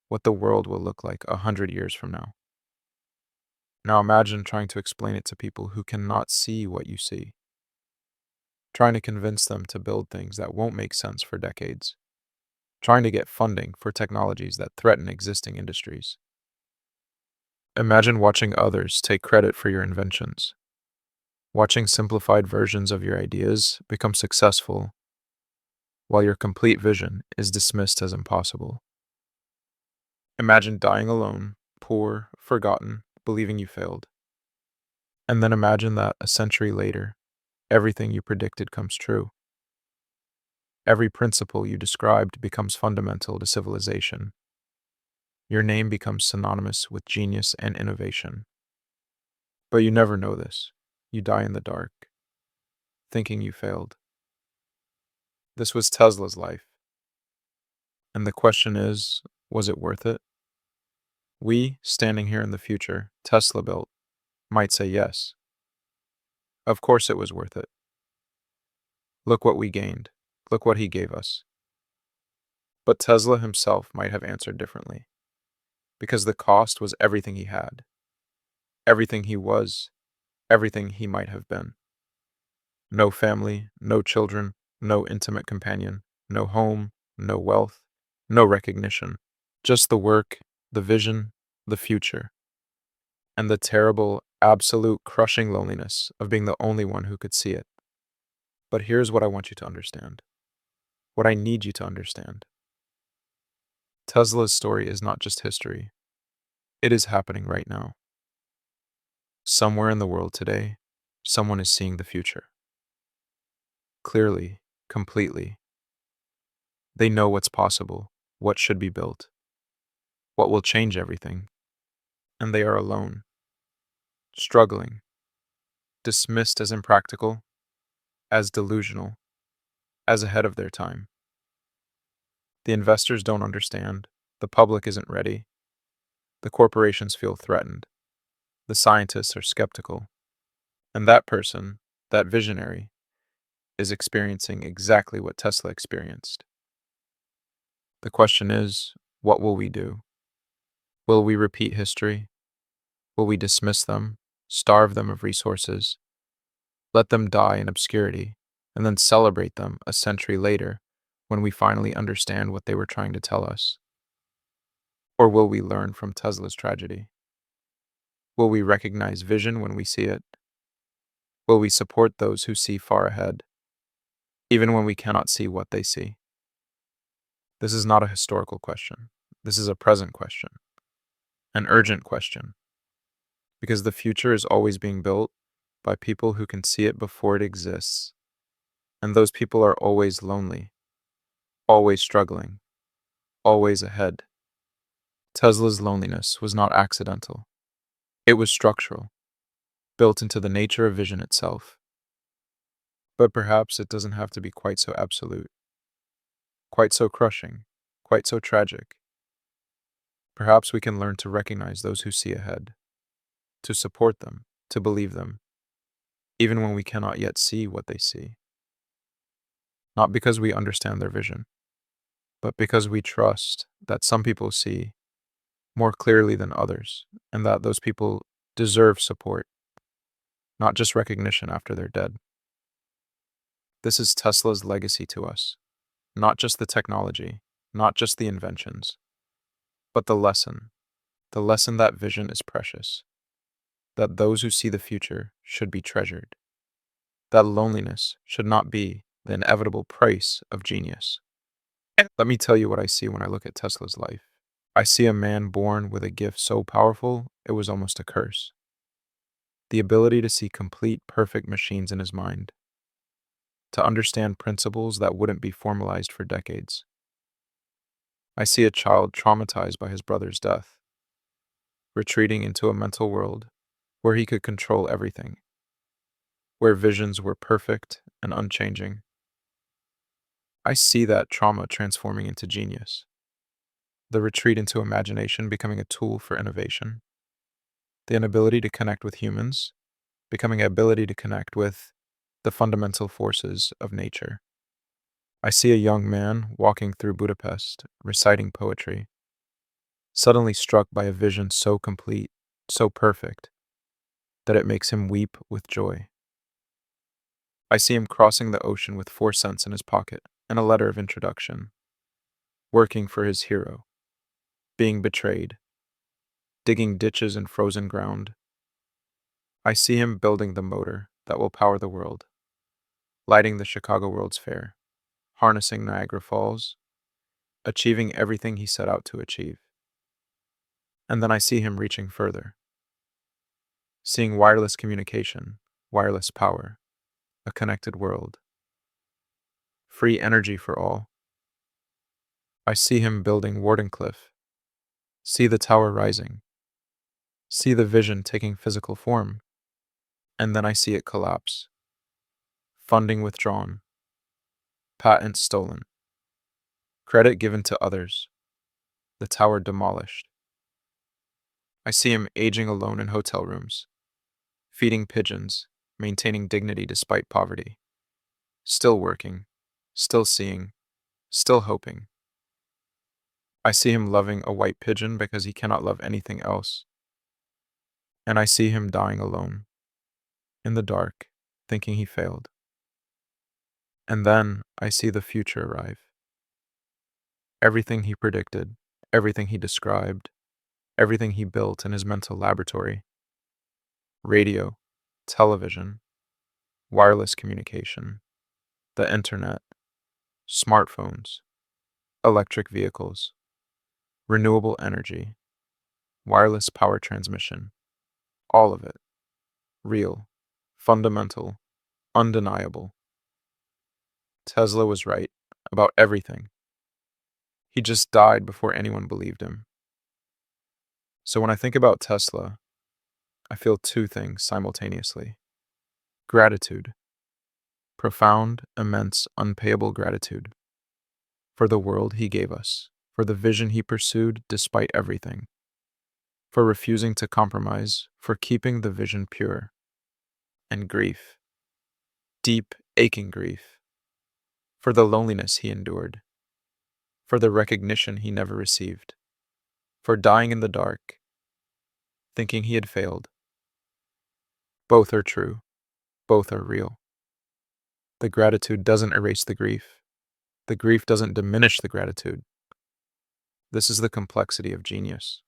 what the world will look like 100 years from now. Now imagine trying to explain it to people who cannot see what you see, trying to convince them to build things that won't make sense for decades, trying to get funding for technologies that threaten existing industries. Imagine watching others take credit for your inventions, watching simplified versions of your ideas become successful while your complete vision is dismissed as impossible. Imagine dying alone, poor, forgotten, believing you failed. And then imagine that a century later, everything you predicted comes true. Every principle you described becomes fundamental to civilization. Your name becomes synonymous with genius and innovation. But you never know this. You die in the dark, thinking you failed. This was Tesla's life. And the question is, was it worth it? We, standing here in the future, Tesla built, might say yes. Of course it was worth it. Look what we gained. Look what he gave us. But Tesla himself might have answered differently, because the cost was everything he had, everything he was, everything he might have been. No family, no children, no intimate companion, no home, no wealth, no recognition. Just the work, the vision, the future, and the terrible, absolute, crushing loneliness of being the only one who could see it. But here's what I want you to understand. What I need you to understand. Tesla's story is not just history. It is happening right now. Somewhere in the world today, someone is seeing the future. Clearly, completely. They know what's possible, what should be built, what will change everything. And they are alone, struggling, dismissed as impractical, as delusional, as ahead of their time. The investors don't understand. The public isn't ready. The corporations feel threatened. The scientists are skeptical. And that person, that visionary, is experiencing exactly what Tesla experienced. The question is, what will we do? Will we repeat history? Will we dismiss them, starve them of resources, let them die in obscurity, and then celebrate them a century later when we finally understand what they were trying to tell us? Or will we learn from Tesla's tragedy? Will we recognize vision when we see it? Will we support those who see far ahead, even when we cannot see what they see? This is not a historical question. This is a present question, an urgent question, because the future is always being built by people who can see it before it exists, and those people are always lonely, always struggling, always ahead. Tesla's loneliness was not accidental. It was structural, built into the nature of vision itself. But perhaps it doesn't have to be quite so absolute, quite so crushing, quite so tragic. Perhaps we can learn to recognize those who see ahead, to support them, to believe them, even when we cannot yet see what they see. Not because we understand their vision, but because we trust that some people see more clearly than others, and that those people deserve support, not just recognition after they're dead. This is Tesla's legacy to us, not just the technology, not just the inventions, but the lesson that vision is precious, that those who see the future should be treasured, that loneliness should not be the inevitable price of genius. Let me tell you what I see when I look at Tesla's life. I see a man born with a gift so powerful it was almost a curse. The ability to see complete, perfect machines in his mind, to understand principles that wouldn't be formalized for decades. I see a child traumatized by his brother's death, retreating into a mental world where he could control everything, where visions were perfect and unchanging. I see that trauma transforming into genius, the retreat into imagination becoming a tool for innovation, the inability to connect with humans becoming an ability to connect with the fundamental forces of nature. I see a young man walking through Budapest, reciting poetry, suddenly struck by a vision so complete, so perfect, that it makes him weep with joy. I see him crossing the ocean with 4 cents in his pocket and a letter of introduction, working for his hero, being betrayed, digging ditches in frozen ground. I see him building the motor that will power the world, lighting the Chicago World's Fair, harnessing Niagara Falls, achieving everything he set out to achieve. And then I see him reaching further, seeing wireless communication, wireless power, a connected world, free energy for all. I see him building Wardenclyffe, see the tower rising, see the vision taking physical form, and then I see it collapse. Funding withdrawn, patents stolen, credit given to others, the tower demolished. I see him aging alone in hotel rooms, feeding pigeons, maintaining dignity despite poverty, still working, still seeing, still hoping. I see him loving a white pigeon because he cannot love anything else. And I see him dying alone, in the dark, thinking he failed. And then I see the future arrive. Everything he predicted, everything he described, everything he built in his mental laboratory. Radio, television, wireless communication, the internet, smartphones, electric vehicles, renewable energy, wireless power transmission, all of it. Real, fundamental, undeniable. Tesla was right about everything. He just died before anyone believed him. So when I think about Tesla, I feel two things simultaneously. Gratitude. Profound, immense, unpayable gratitude. For the world he gave us. For the vision he pursued despite everything. For refusing to compromise. For keeping the vision pure. And grief. Deep, aching grief. For the loneliness he endured. For the recognition he never received. For dying in the dark, thinking he had failed. Both are true. Both are real. The gratitude doesn't erase the grief. The grief doesn't diminish the gratitude. This is the complexity of genius.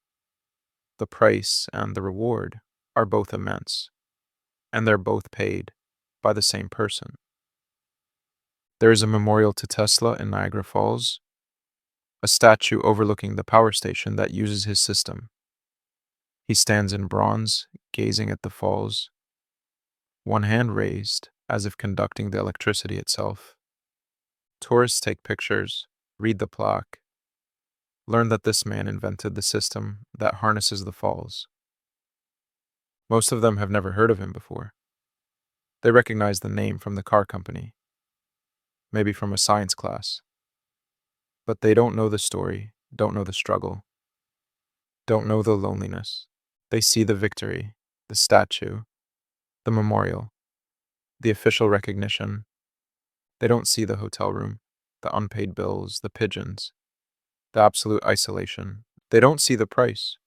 The price and the reward are both immense, and they're both paid by the same person. There is a memorial to Tesla in Niagara Falls, a statue overlooking the power station that uses his system. He stands in bronze, gazing at the falls, one hand raised as if conducting the electricity itself. Tourists take pictures, read the plaque, learn that this man invented the system that harnesses the falls. Most of them have never heard of him before. They recognize the name from the car company, maybe from a science class. But they don't know the story, don't know the struggle, don't know the loneliness. They see the victory, the statue, the memorial, the official recognition. They don't see the hotel room, the unpaid bills, the pigeons, the absolute isolation. They don't see the price.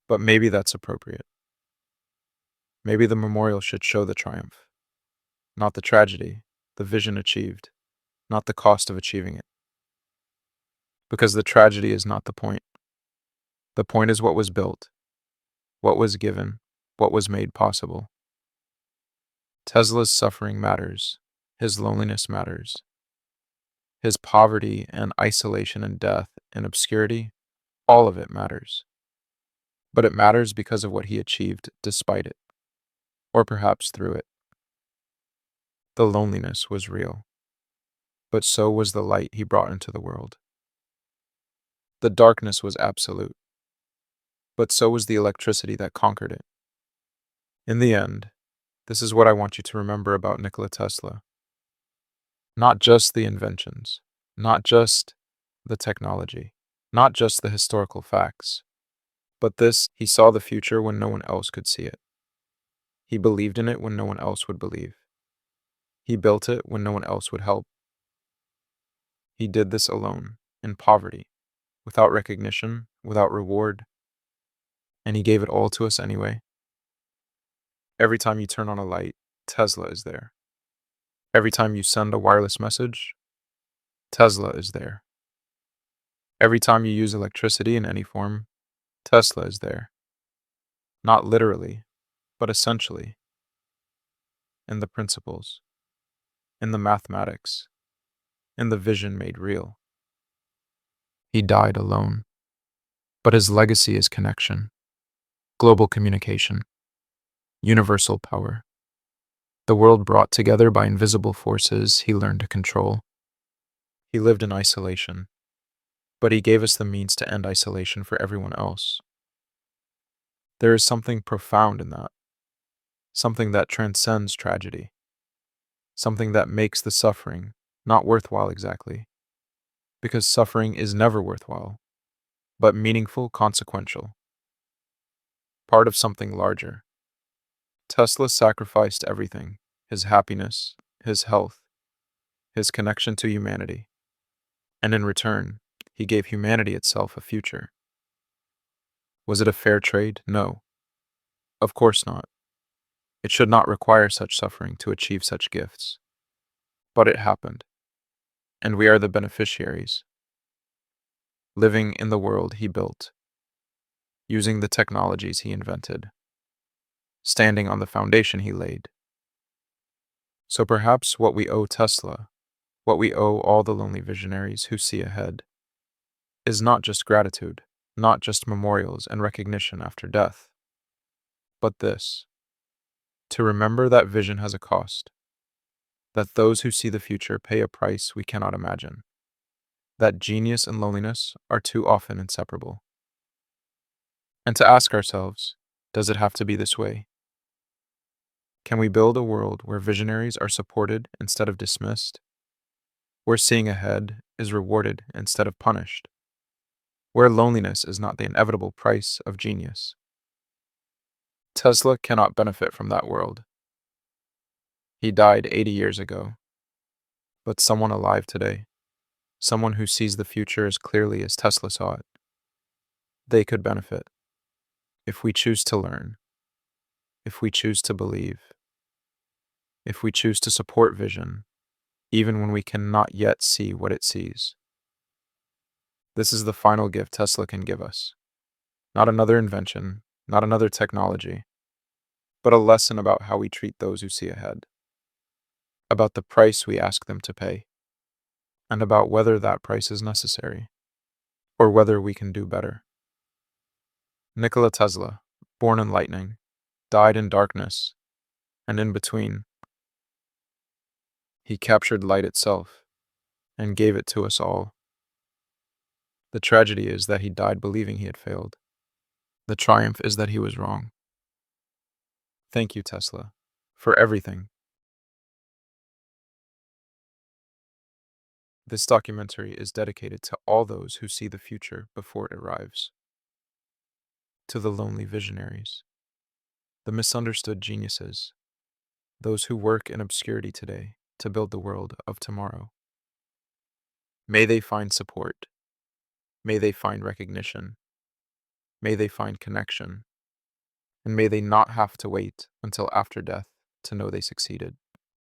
But maybe that's appropriate. Maybe the memorial should show the triumph, not the tragedy, the vision achieved, not the cost of achieving it. Because the tragedy is not the point. The point is what was built, what was given, what was made possible. Tesla's suffering matters. His loneliness matters. His poverty and isolation and death and obscurity, all of it matters. But it matters because of what he achieved despite it, or perhaps through it. The loneliness was real, but so was the light he brought into the world. The darkness was absolute, but so was the electricity that conquered it. In the end, this is what I want you to remember about Nikola Tesla. Not just the inventions, not just the technology, not just the historical facts, but this: he saw the future when no one else could see it. He believed in it when no one else would believe. He built it when no one else would help. He did this alone, in poverty, without recognition, without reward, and he gave it all to us anyway. Every time you turn on a light, Tesla is there. Every time you send a wireless message, Tesla is there. Every time you use electricity in any form, Tesla is there. not literally, but essentially, in the principles, in the mathematics, in the vision made real. He died alone, but his legacy is connection, global communication, universal power. The world brought together by invisible forces he learned to control. He lived in isolation, but he gave us the means to end isolation for everyone else. There is something profound in that, something that transcends tragedy, something that makes the suffering not worthwhile exactly, because suffering is never worthwhile, but meaningful, consequential, part of something larger. Tesla sacrificed everything: his happiness, his health, his connection to humanity, and in return, he gave humanity itself a future. Was it a fair trade? No, of course not. It should not require such suffering to achieve such gifts. But it happened, and we are the beneficiaries, living in the world he built, using the technologies he invented, standing on the foundation he laid. So perhaps what we owe Tesla, what we owe all the lonely visionaries who see ahead, is not just gratitude, not just memorials and recognition after death, but this: to remember that vision has a cost, that those who see the future pay a price we cannot imagine, that genius and loneliness are too often inseparable. And to ask ourselves, does it have to be this way? Can we build a world where visionaries are supported instead of dismissed, where seeing ahead is rewarded instead of punished, where loneliness is not the inevitable price of genius? Tesla cannot benefit from that world. He died 80 years ago, but someone alive today, someone who sees the future as clearly as Tesla saw it, they could benefit if we choose to learn, if we choose to believe, if we choose to support vision, even when we cannot yet see what it sees. This is the final gift Tesla can give us. Not another invention, not another technology, but a lesson about how we treat those who see ahead, about the price we ask them to pay, and about whether that price is necessary, or whether we can do better. Nikola Tesla, born in lightning, died in darkness, and in between, he captured light itself and gave it to us all. The tragedy is that he died believing he had failed. The triumph is that he was wrong. Thank you, Tesla, for everything. This documentary is dedicated to all those who see the future before it arrives, to the lonely visionaries, the misunderstood geniuses, those who work in obscurity today to build the world of tomorrow. May they find support. May they find recognition. May they find connection. And may they not have to wait until after death to know they succeeded.